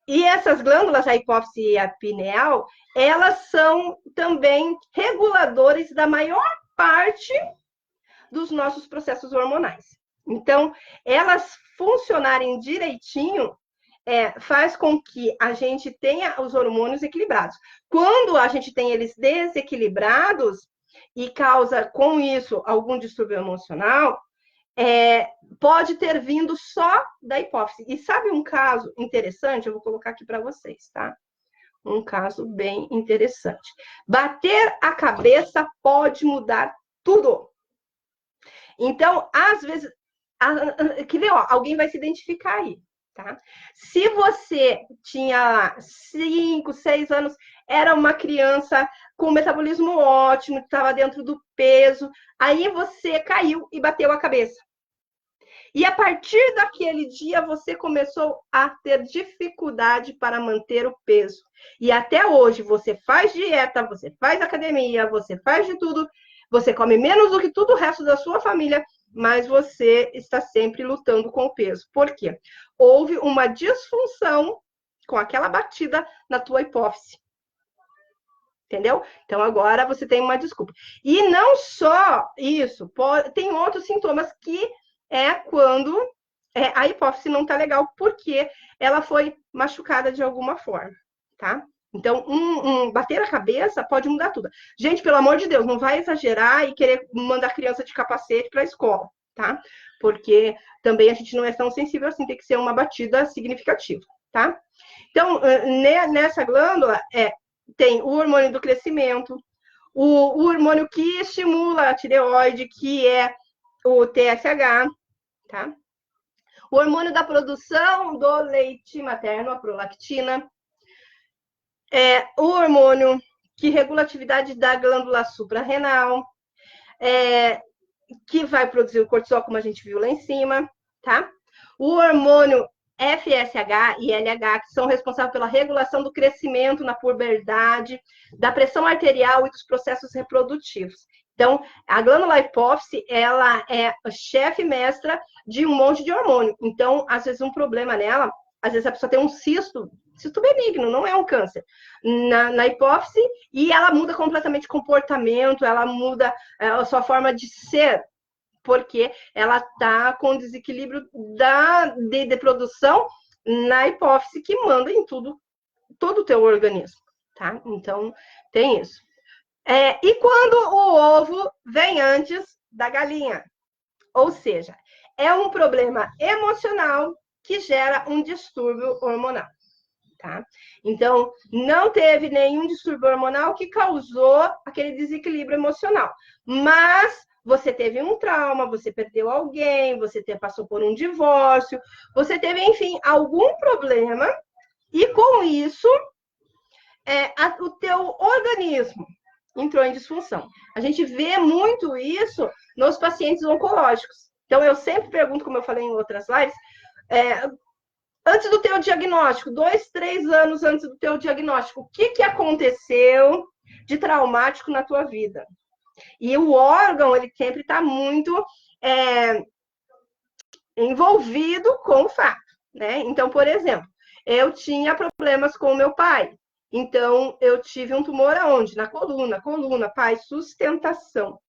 e essas glândulas, a hipófise e a pineal, elas são também reguladores da maior parte dos nossos processos hormonais. Então, elas funcionarem direitinho faz com que a gente tenha os hormônios equilibrados. Quando a gente tem eles desequilibrados e causa com isso algum distúrbio emocional, pode ter vindo só da hipófise. E sabe um caso interessante? Eu vou colocar aqui para vocês, tá? Um caso bem interessante. Bater a cabeça pode mudar tudo. Então, às vezes, que nem, alguém vai se identificar aí, tá? Se você tinha 5, 6 anos, era uma criança com metabolismo ótimo, estava dentro do peso, aí você caiu e bateu a cabeça. E a partir daquele dia, você começou a ter dificuldade para manter o peso. E até hoje, você faz dieta, você faz academia, você faz de tudo, você come menos do que todo o resto da sua família, mas você está sempre lutando com o peso. Por quê? Houve uma disfunção com aquela batida na tua hipófise. Entendeu? Então, agora você tem uma desculpa. E não só isso, tem outros sintomas que é quando a hipófise não está legal, porque ela foi machucada de alguma forma, tá? Então, bater a cabeça pode mudar tudo. Gente, pelo amor de Deus, não vai exagerar e querer mandar criança de capacete para a escola, tá? Porque também a gente não é tão sensível assim, tem que ser uma batida significativa, tá? Então, nessa glândula, tem o hormônio do crescimento, o hormônio que estimula a tireoide, que é o TSH, tá? O hormônio da produção do leite materno, a prolactina. O hormônio que regula a atividade da glândula suprarrenal, que vai produzir o cortisol, como a gente viu lá em cima, tá? O hormônio FSH e LH, que são responsáveis pela regulação do crescimento na puberdade, da pressão arterial e dos processos reprodutivos. Então, a glândula hipófise, ela é chefe mestra de um monte de hormônio. Então, às vezes, um problema nela, às vezes a pessoa tem um cisto benigno, não é um câncer, na hipófise, e ela muda completamente o comportamento, ela muda a sua forma de ser, porque ela está com desequilíbrio de produção na hipófise, que manda em todo o teu organismo, tá? Então, tem isso. E quando o ovo vem antes da galinha? Ou seja, é um problema emocional que gera um distúrbio hormonal, tá? Então, não teve nenhum distúrbio hormonal que causou aquele desequilíbrio emocional, mas você teve um trauma, você perdeu alguém, você passou por um divórcio, você teve, enfim, algum problema, e com isso, o teu organismo entrou em disfunção. A gente vê muito isso nos pacientes oncológicos. Então, eu sempre pergunto, como eu falei em outras lives, antes do teu diagnóstico, 2, 3 anos antes do teu diagnóstico, o que aconteceu de traumático na tua vida? E o órgão, ele sempre está muito envolvido com o fato, né? Então, por exemplo, eu tinha problemas com o meu pai. Então, eu tive um tumor aonde? Na coluna, pai, sustentação.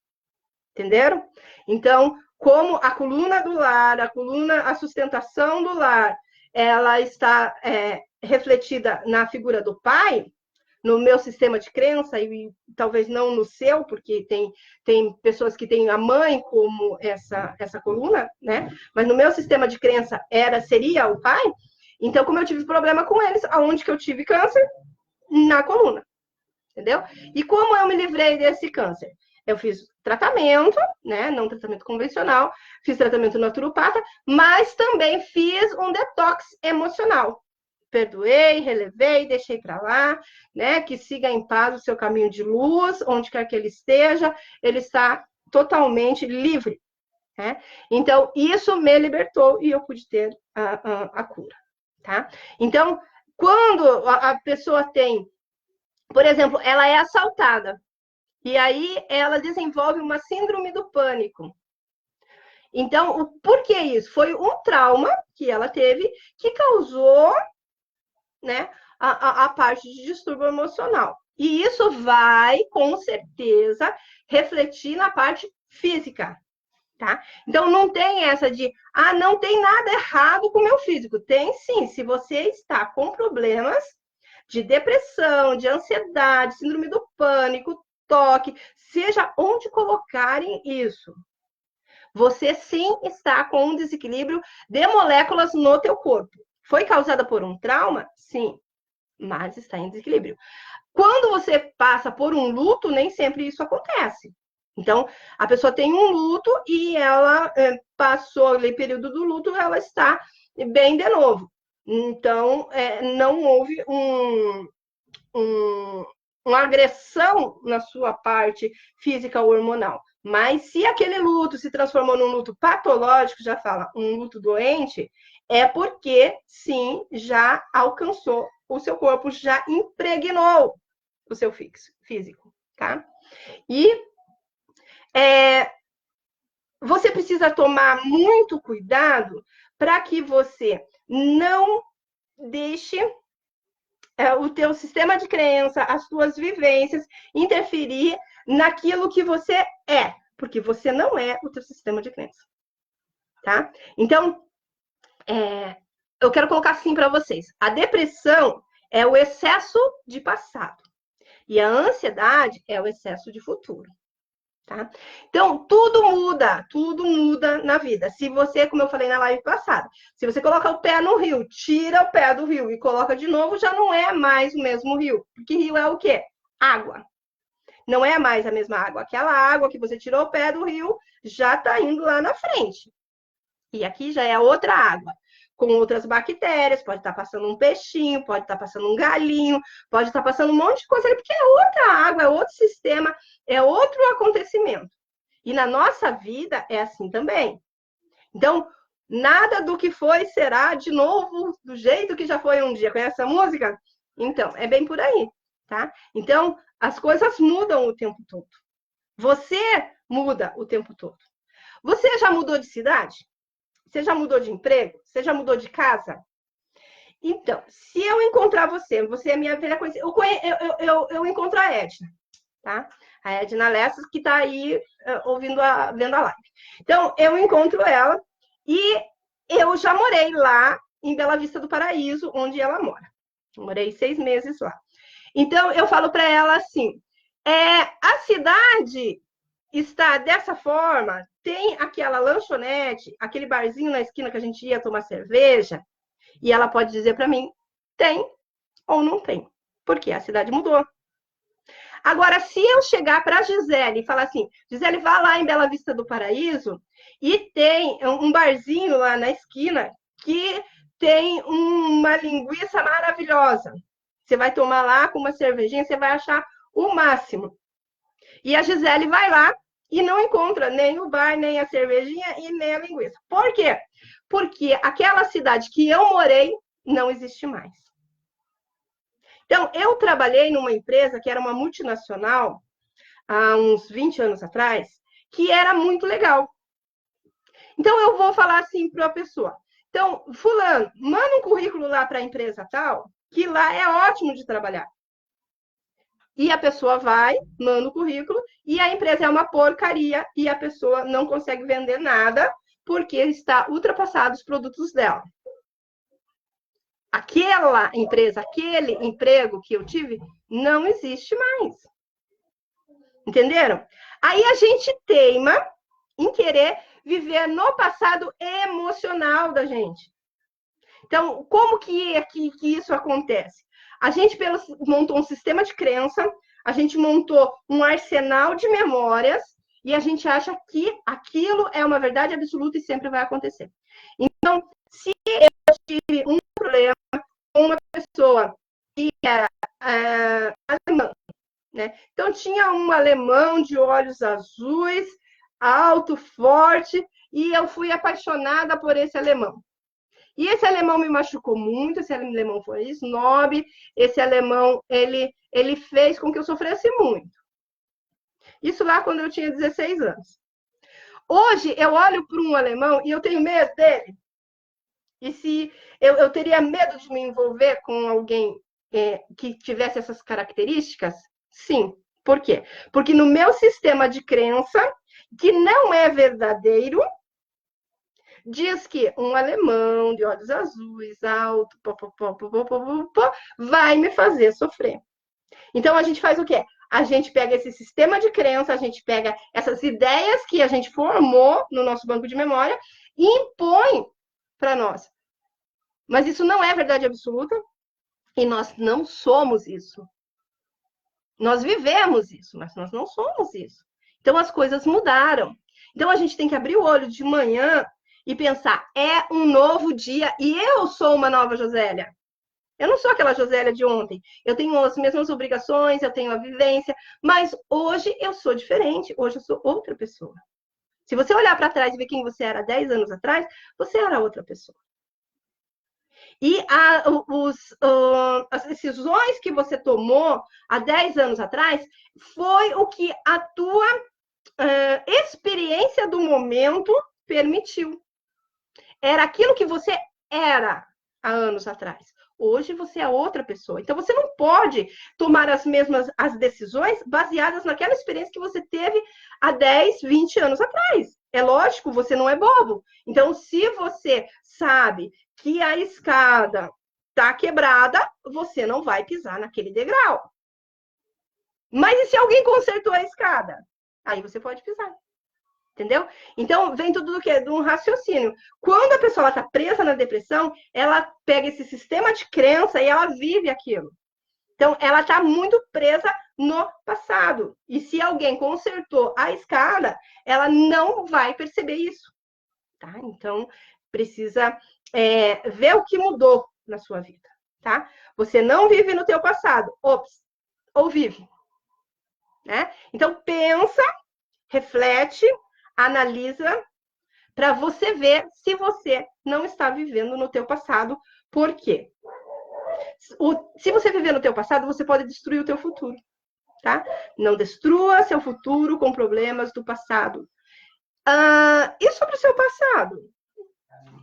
Entenderam? Então, como a coluna do lar, a sustentação do lar, ela está refletida na figura do pai, no meu sistema de crença, e talvez não no seu, porque tem pessoas que têm a mãe como essa coluna, né? Mas no meu sistema de crença seria o pai. Então, como eu tive problema com eles, aonde que eu tive câncer? Na coluna, entendeu? E como eu me livrei desse câncer? Eu fiz tratamento, né? Não tratamento convencional, fiz tratamento naturopata, mas também fiz um detox emocional. Perdoei, relevei, deixei para lá, né? Que siga em paz o seu caminho de luz, onde quer que ele esteja, ele está totalmente livre, né? Então, isso me libertou e eu pude ter a cura, tá? Então, quando a pessoa tem, por exemplo, ela é assaltada, e aí ela desenvolve uma síndrome do pânico. Então, por que isso? Foi um trauma que ela teve que causou, né, a parte de distúrbio emocional. E isso vai, com certeza, refletir na parte física, tá? Então, não tem essa de, não tem nada errado com o meu físico. Tem sim, se você está com problemas de depressão, de ansiedade, síndrome do pânico, toque, seja onde colocarem isso. Você sim está com um desequilíbrio de moléculas no teu corpo. Foi causada por um trauma? Sim, mas está em desequilíbrio. Quando você passa por um luto, nem sempre isso acontece. Então, a pessoa tem um luto e ela passou o período do luto, ela está bem de novo. Então, não houve uma agressão na sua parte física ou hormonal. Mas se aquele luto se transformou num luto patológico, já fala, um luto doente, é porque, sim, já alcançou o seu corpo, já impregnou o seu físico, tá? E você precisa tomar muito cuidado para que você não deixe o teu sistema de crença, as tuas vivências, interferir naquilo que você é, porque você não é o teu sistema de crença, tá? Então, eu quero colocar assim para vocês. A depressão é o excesso de passado e a ansiedade é o excesso de futuro. Tá? Então, tudo muda na vida. Se você, como eu falei na live passada, se você coloca o pé no rio, tira o pé do rio e coloca de novo, já não é mais o mesmo rio. Porque rio é o quê? Água. Não é mais a mesma água. Aquela água que você tirou o pé do rio já está indo lá na frente. E aqui já é outra água, com outras bactérias, pode estar passando um peixinho, pode estar passando um galinho, pode estar passando um monte de coisa ali, porque é outra água, é outro sistema, é outro acontecimento. E na nossa vida é assim também. Então, nada do que foi será de novo do jeito que já foi um dia. Conhece essa música? Então, é bem por aí, tá? Então, as coisas mudam o tempo todo. Você muda o tempo todo. Você já mudou de cidade? Você já mudou de emprego? Você já mudou de casa? Então, se eu encontrar você, você é minha velha conhecida, eu encontro a Edna, tá? A Edna Lessas, que está aí vendo a live. Então, eu encontro ela e eu já morei lá em Bela Vista do Paraíso, onde ela mora. Eu morei 6 meses lá. Então, eu falo para ela assim, a cidade está dessa forma, tem aquela lanchonete, aquele barzinho na esquina que a gente ia tomar cerveja, e ela pode dizer para mim, tem ou não tem, porque a cidade mudou. Agora, se eu chegar para a Gisele e falar assim, Gisele, vá lá em Bela Vista do Paraíso e tem um barzinho lá na esquina que tem uma linguiça maravilhosa. Você vai tomar lá com uma cervejinha, você vai achar o máximo. E a Gisele vai lá e não encontra nem o bar, nem a cervejinha e nem a linguiça. Por quê? Porque aquela cidade que eu morei não existe mais. Então, eu trabalhei numa empresa que era uma multinacional há uns 20 anos atrás, que era muito legal. Então, eu vou falar assim para a pessoa. Então, fulano, manda um currículo lá para a empresa tal, que lá é ótimo de trabalhar. E a pessoa vai, manda o currículo, e a empresa é uma porcaria, e a pessoa não consegue vender nada, porque está ultrapassado os produtos dela. Aquela empresa, aquele emprego que eu tive, não existe mais. Entenderam? Aí a gente teima em querer viver no passado emocional da gente. Então, como que isso acontece? A gente montou um sistema de crença, a gente montou um arsenal de memórias e a gente acha que aquilo é uma verdade absoluta e sempre vai acontecer. Então, se eu tive um problema com uma pessoa que era alemã, né? Então, tinha um alemão de olhos azuis, alto, forte, e eu fui apaixonada por esse alemão. E esse alemão me machucou muito, esse alemão foi snob, esse alemão, ele fez com que eu sofresse muito. Isso lá quando eu tinha 16 anos. Hoje, eu olho para um alemão e eu tenho medo dele. E se eu teria medo de me envolver com alguém que tivesse essas características? Sim. Por quê? Porque no meu sistema de crença, que não é verdadeiro, diz que um alemão de olhos azuis, alto, vai me fazer sofrer. Então, a gente faz o quê? A gente pega esse sistema de crença, a gente pega essas ideias que a gente formou no nosso banco de memória e impõe para nós. Mas isso não é verdade absoluta e nós não somos isso. Nós vivemos isso, mas nós não somos isso. Então, as coisas mudaram. Então, a gente tem que abrir o olho de manhã e pensar, é um novo dia e eu sou uma nova Josélia. Eu não sou aquela Josélia de ontem. Eu tenho as mesmas obrigações, eu tenho a vivência, mas hoje eu sou diferente. Hoje eu sou outra pessoa. Se você olhar para trás e ver quem você era 10 anos atrás, você era outra pessoa. E as decisões que você tomou há 10 anos atrás foi o que a tua experiência do momento permitiu. Era aquilo que você era há anos atrás. Hoje você é outra pessoa. Então você não pode tomar as decisões baseadas naquela experiência que você teve há 10, 20 anos atrás. É lógico, você não é bobo. Então, se você sabe que a escada está quebrada, você não vai pisar naquele degrau. Mas e se alguém consertou a escada? Aí você pode pisar. Entendeu? Então, vem tudo do quê? De um raciocínio. Quando a pessoa está presa na depressão, ela pega esse sistema de crença e ela vive aquilo. Então, ela está muito presa no passado. E se alguém consertou a escada, ela não vai perceber isso. Tá? Então, precisa ver o que mudou na sua vida. Tá? Você não vive no teu passado. Ou vive. Né? Então, pensa, reflete, analisa para você ver se você não está vivendo no teu passado. Por quê? Se você viver no teu passado, você pode destruir o teu futuro, tá? Não destrua seu futuro com problemas do passado. E sobre o seu passado?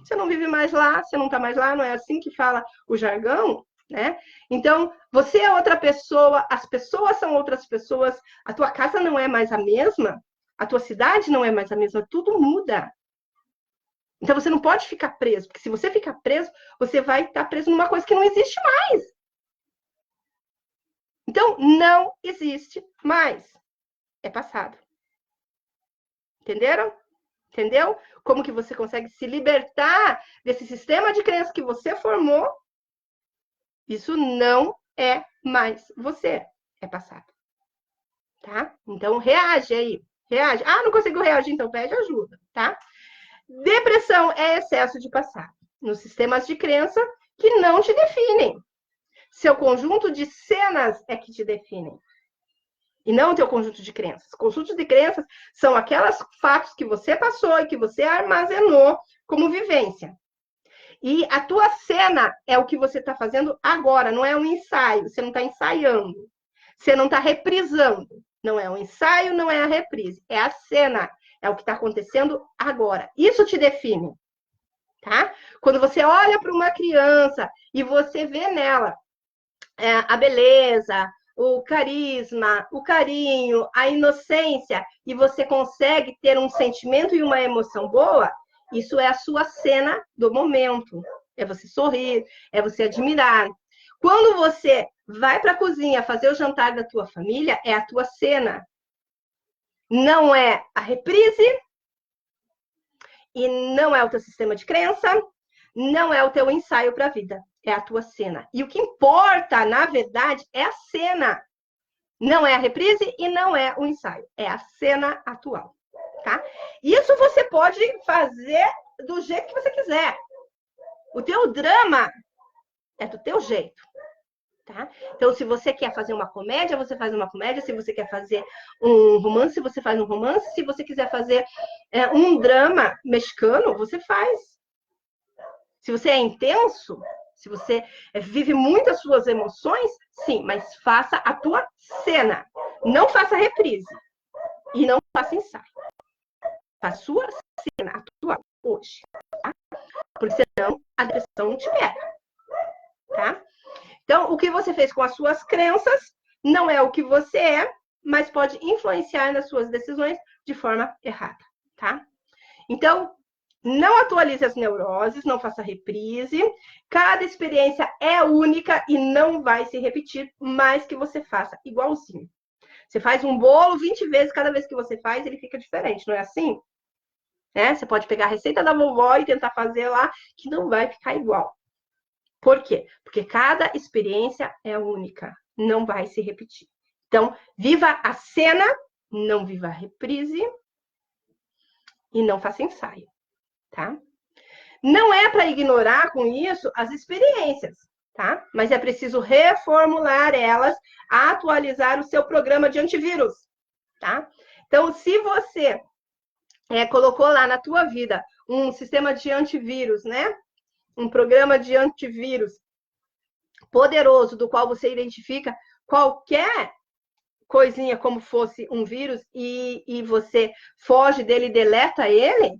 Você não vive mais lá, você não está mais lá, não é assim que fala o jargão, né? Então, você é outra pessoa, as pessoas são outras pessoas, a tua casa não é mais a mesma, a tua cidade não é mais a mesma, tudo muda. Então, você não pode ficar preso, porque se você ficar preso, você vai estar preso numa coisa que não existe mais. Então, não existe mais. É passado. Entenderam? Entendeu? Como que você consegue se libertar desse sistema de crença que você formou? Isso não é mais você. É passado. Tá? Então, reage aí. Reage. Não conseguiu reagir, então pede ajuda, tá? Depressão é excesso de passado nos sistemas de crença que não te definem. Seu conjunto de cenas é que te definem. E não o teu conjunto de crenças. Conjuntos de crenças são aqueles fatos que você passou e que você armazenou como vivência. E a tua cena é o que você está fazendo agora, não é um ensaio. Você não está ensaiando. Você não está reprisando. Não é um ensaio, não é a reprise. É a cena. É o que está acontecendo agora. Isso te define. Tá? Quando você olha para uma criança e você vê nela a beleza, o carisma, o carinho, a inocência, e você consegue ter um sentimento e uma emoção boa, isso é a sua cena do momento. É você sorrir, é você admirar. Quando você vai para a cozinha fazer o jantar da tua família, é a tua cena. Não é a reprise, e não é o teu sistema de crença, não é o teu ensaio para a vida, é a tua cena. E o que importa, na verdade, é a cena. Não é a reprise e não é o ensaio, é a cena atual, tá? Isso você pode fazer do jeito que você quiser. O teu drama é do teu jeito, tá? Então, se você quer fazer uma comédia, você faz uma comédia. Se você quer fazer um romance, você faz um romance. Se você quiser fazer um drama mexicano, você faz. Se você é intenso, se você vive muito as suas emoções, sim, mas faça a tua cena. Não faça reprise. E não faça ensaio. Faça a sua cena atual hoje, tá? Porque senão a depressão te pega, tá? Então, o que você fez com as suas crenças não é o que você é, mas pode influenciar nas suas decisões de forma errada, tá? Então, não atualize as neuroses, não faça reprise. Cada experiência é única e não vai se repetir, mais que você faça igualzinho. Você faz um bolo 20 vezes, cada vez que você faz, ele fica diferente, não é assim? Né? Você pode pegar a receita da vovó e tentar fazer lá, que não vai ficar igual. Por quê? Porque cada experiência é única, não vai se repetir. Então, viva a cena, não viva a reprise e não faça ensaio, tá? Não é para ignorar com isso as experiências, tá? Mas é preciso reformular elas, atualizar o seu programa de antivírus, tá? Então, se você colocou lá na tua vida um sistema de antivírus, né? Um programa de antivírus poderoso, do qual você identifica qualquer coisinha como fosse um vírus e você foge dele e deleta ele,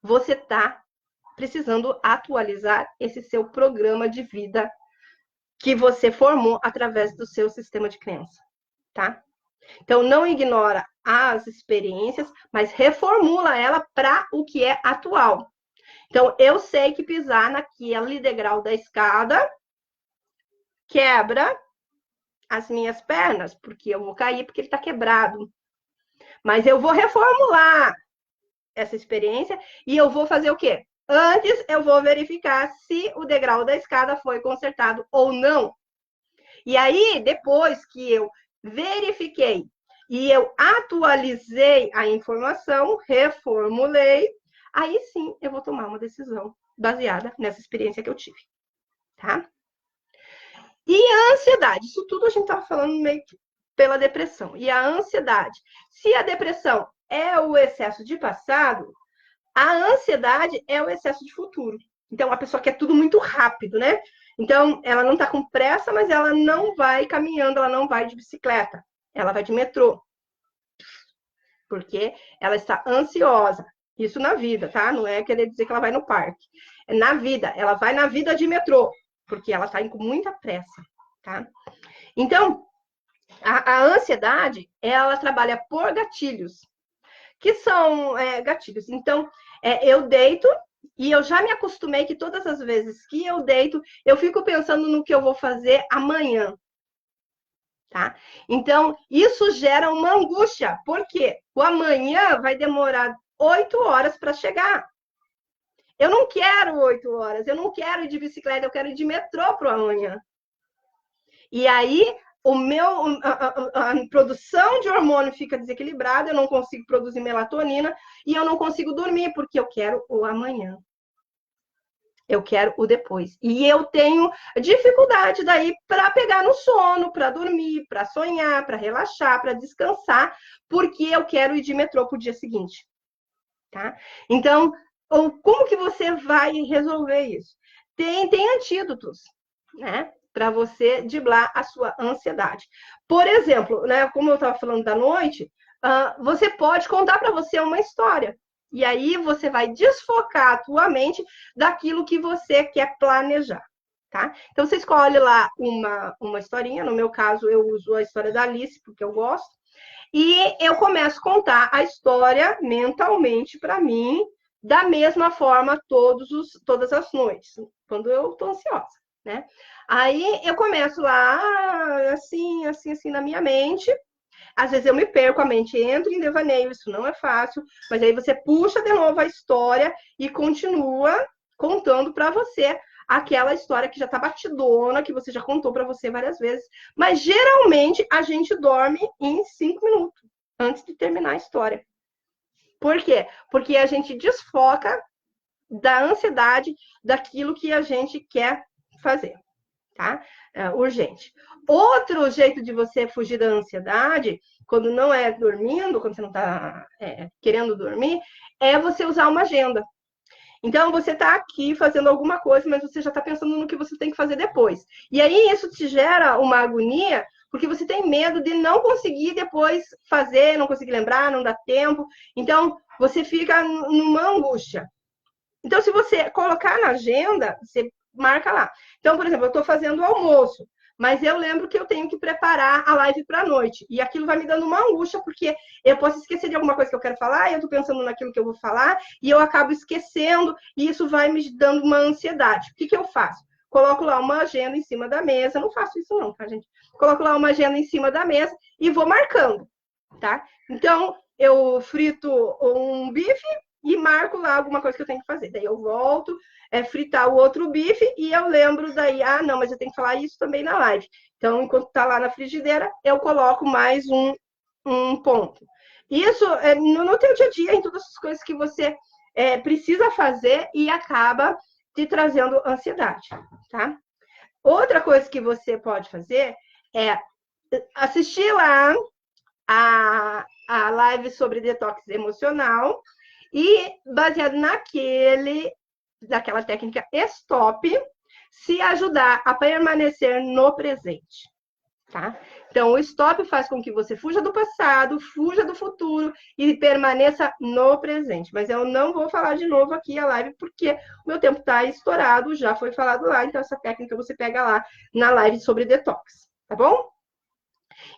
você está precisando atualizar esse seu programa de vida que você formou através do seu sistema de crença, tá? Então, não ignora as experiências, mas reformula ela para o que é atual. Então, eu sei que pisar naquele degrau da escada quebra as minhas pernas, porque eu vou cair porque ele está quebrado. Mas eu vou reformular essa experiência e eu vou fazer o quê? Antes, eu vou verificar se o degrau da escada foi consertado ou não. E aí, depois que eu verifiquei e eu atualizei a informação, reformulei, aí sim eu vou tomar uma decisão baseada nessa experiência que eu tive, tá? E a ansiedade, isso tudo a gente estava falando meio que pela depressão. E a ansiedade, se a depressão é o excesso de passado, a ansiedade é o excesso de futuro. Então, a pessoa quer tudo muito rápido, né? Então, ela não está com pressa, mas ela não vai caminhando, ela não vai de bicicleta, ela vai de metrô. Porque ela está ansiosa. Isso na vida, tá? Não é querer dizer que ela vai no parque. É na vida, ela vai na vida de metrô, porque ela está com muita pressa, tá? Então, a ansiedade, ela trabalha por gatilhos. Que são gatilhos. Então, eu deito e eu já me acostumei que todas as vezes que eu deito, eu fico pensando no que eu vou fazer amanhã. Tá? Então, isso gera uma angústia, porque o amanhã vai demorar 8 horas para chegar. Eu não quero 8 horas, eu não quero ir de bicicleta, eu quero ir de metrô para o amanhã. E aí, a produção de hormônio fica desequilibrada, eu não consigo produzir melatonina e eu não consigo dormir, porque eu quero o amanhã. Eu quero o depois. E eu tenho dificuldade daí para pegar no sono, para dormir, para sonhar, para relaxar, para descansar, porque eu quero ir de metrô para o dia seguinte. Tá? Então, como que você vai resolver isso? Tem antídotos, né? Para você driblar a sua ansiedade. Por exemplo, né, como eu estava falando da noite, você pode contar para você uma história. E aí você vai desfocar a tua mente daquilo que você quer planejar. Tá? Então, você escolhe lá uma historinha. No meu caso, eu uso a história da Alice, porque eu gosto. E eu começo a contar a história mentalmente para mim, da mesma forma todas as noites, quando eu estou ansiosa, né? Aí eu começo lá, assim, na minha mente. Às vezes eu me perco, a mente entra em devaneio, isso não é fácil, mas aí você puxa de novo a história e continua contando para você aquela história que já está batidona, que você já contou para você várias vezes. Mas geralmente a gente dorme em 5 minutos antes de terminar a história. Por quê? Porque a gente desfoca da ansiedade daquilo que a gente quer fazer, tá? Urgente. Outro jeito de você fugir da ansiedade, quando não é dormindo, quando você não está querendo dormir, é você usar uma agenda. Então, você está aqui fazendo alguma coisa, mas você já está pensando no que você tem que fazer depois. E aí, isso te gera uma agonia, porque você tem medo de não conseguir depois fazer, não conseguir lembrar, não dá tempo. Então, você fica numa angústia. Então, se você colocar na agenda, você marca lá. Então, por exemplo, eu estou fazendo o almoço, mas eu lembro que eu tenho que preparar a live para a noite. E aquilo vai me dando uma angústia, porque eu posso esquecer de alguma coisa que eu quero falar, e eu estou pensando naquilo que eu vou falar, e eu acabo esquecendo, e isso vai me dando uma ansiedade. O que eu faço? Coloco lá uma agenda em cima da mesa. Não faço isso não, tá, gente? Coloco lá uma agenda em cima da mesa e vou marcando, tá? Então, eu frito um bife e marco lá alguma coisa que eu tenho que fazer. Daí eu volto, fritar o outro bife e eu lembro daí, não, mas eu tenho que falar isso também na live. Então, enquanto tá lá na frigideira, eu coloco mais um ponto. Isso no teu dia a dia, em todas as coisas que você precisa fazer e acaba te trazendo ansiedade, tá? Outra coisa que você pode fazer é assistir lá a live sobre detox emocional e, baseado naquela técnica stop, se ajudar a permanecer no presente. tá? Então, o stop faz com que você fuja do passado, fuja do futuro e permaneça no presente. Mas eu não vou falar de novo aqui a live, porque o meu tempo está estourado, já foi falado lá, então essa técnica você pega lá na live sobre detox, tá bom?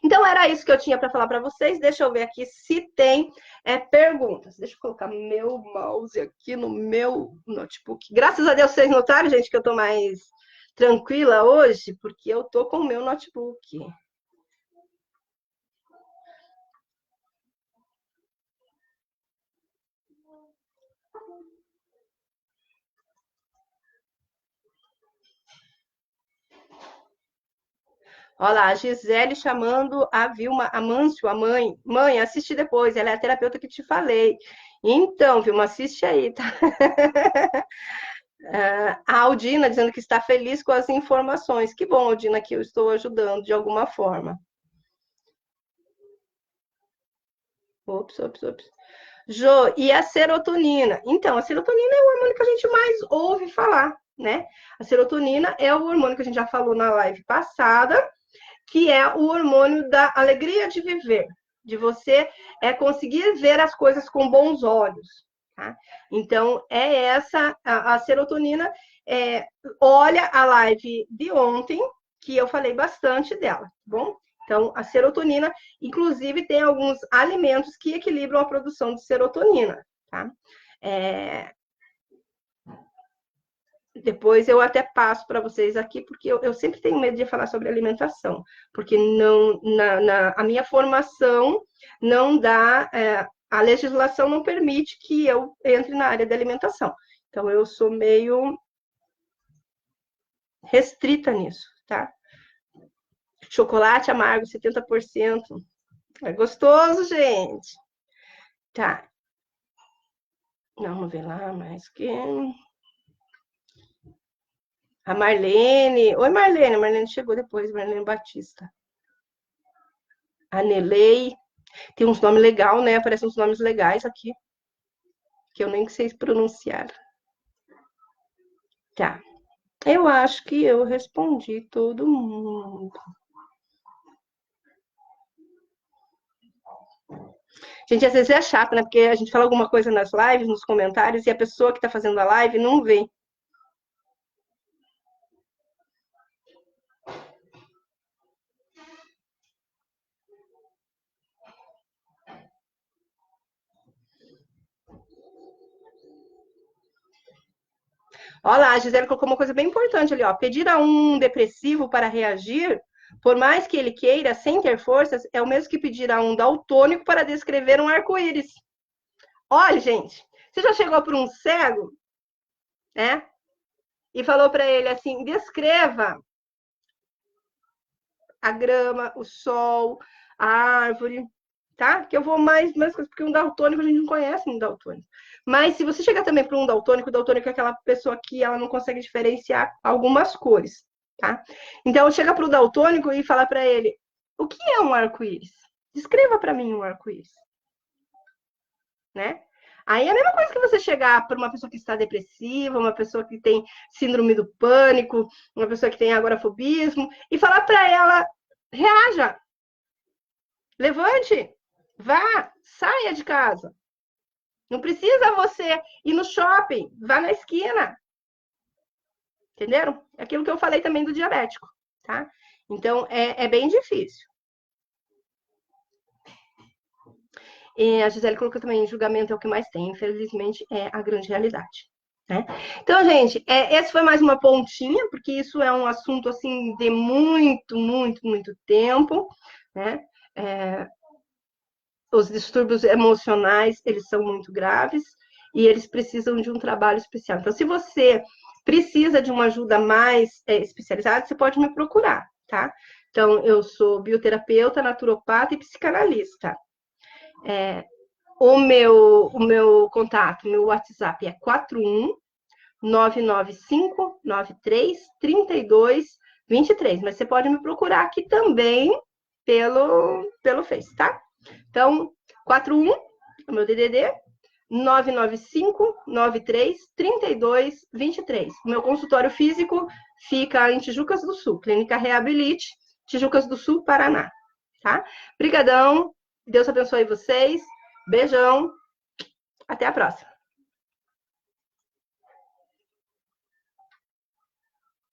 Então, era isso que eu tinha para falar para vocês. Deixa eu ver aqui se tem perguntas. Deixa eu colocar meu mouse aqui no meu notebook. Graças a Deus, vocês notaram, gente, que eu estou mais tranquila hoje, porque eu estou com o meu notebook. Olha lá, a Gisele chamando a Vilma Amâncio, a mãe. Mãe, assiste depois, ela é a terapeuta que te falei. Então, Vilma, assiste aí, tá? A Aldina dizendo que está feliz com as informações. Que bom, Aldina, que eu estou ajudando de alguma forma. Ops, ops, ops. Jô, e a serotonina? Então, a serotonina é o hormônio que a gente mais ouve falar, né? A serotonina é o hormônio que a gente já falou na live passada, que é o hormônio da alegria de viver, de você conseguir ver as coisas com bons olhos. Tá? Então, é essa, a serotonina. Olha a live de ontem, que eu falei bastante dela, tá bom? Então, a serotonina, inclusive, tem alguns alimentos que equilibram a produção de serotonina, tá? Depois eu até passo para vocês aqui, porque eu sempre tenho medo de falar sobre alimentação, porque não, a minha formação não dá, a legislação não permite que eu entre na área da alimentação. Então, eu sou meio restrita nisso, tá? Chocolate amargo, 70%. É gostoso, gente. Tá. Não, vamos ver lá, mais que... A Marlene. Oi, Marlene. A Marlene chegou depois, Marlene Batista. A Nelei. Tem uns nomes legais, né? Aparecem uns nomes legais aqui. Que eu nem sei pronunciar. Tá. Eu acho que eu respondi todo mundo. Gente, às vezes é chato, né? Porque a gente fala alguma coisa nas lives, nos comentários, e a pessoa que tá fazendo a live não vê. Olha lá, a Gisele colocou uma coisa bem importante ali, ó. Pedir a um depressivo para reagir, por mais que ele queira, sem ter forças, é o mesmo que pedir a um daltônico para descrever um arco-íris. Olha, gente, você já chegou para um cego, né? E falou para ele assim: descreva a grama, o sol, a árvore, tá? Que eu vou mais coisas, porque um daltônico a gente não conhece um daltônico. Mas se você chegar também para um daltônico, o daltônico é aquela pessoa que ela não consegue diferenciar algumas cores, tá? Então chega para o daltônico e fala para ele: o que é um arco-íris? Descreva para mim um arco-íris, né? Aí é a mesma coisa que você chegar para uma pessoa que está depressiva, uma pessoa que tem síndrome do pânico, uma pessoa que tem agorafobismo, e falar para ela: reaja, levante, vá, saia de casa. Não precisa você ir no shopping, vá na esquina. Entenderam? É aquilo que eu falei também do diabético, tá? Então, é bem difícil. E a Gisele colocou também, julgamento é o que mais tem. Infelizmente, é a grande realidade. Né? Então, gente, esse foi mais uma pontinha, porque isso é um assunto, assim, de muito, muito, muito tempo, né? Os distúrbios emocionais, eles são muito graves e eles precisam de um trabalho especial. Então, se você precisa de uma ajuda mais especializada, você pode me procurar, tá? Então, eu sou bioterapeuta, naturopata e psicanalista. O meu contato, meu WhatsApp é 41-995-93-32-23. Mas você pode me procurar aqui também pelo Face, tá? Então, 41, o meu DDD, 995-93-32-23. O meu consultório físico fica em Tijucas do Sul, Clínica Reabilite. Tijucas do Sul, Paraná, tá? Brigadão, Deus abençoe vocês, beijão, até a próxima.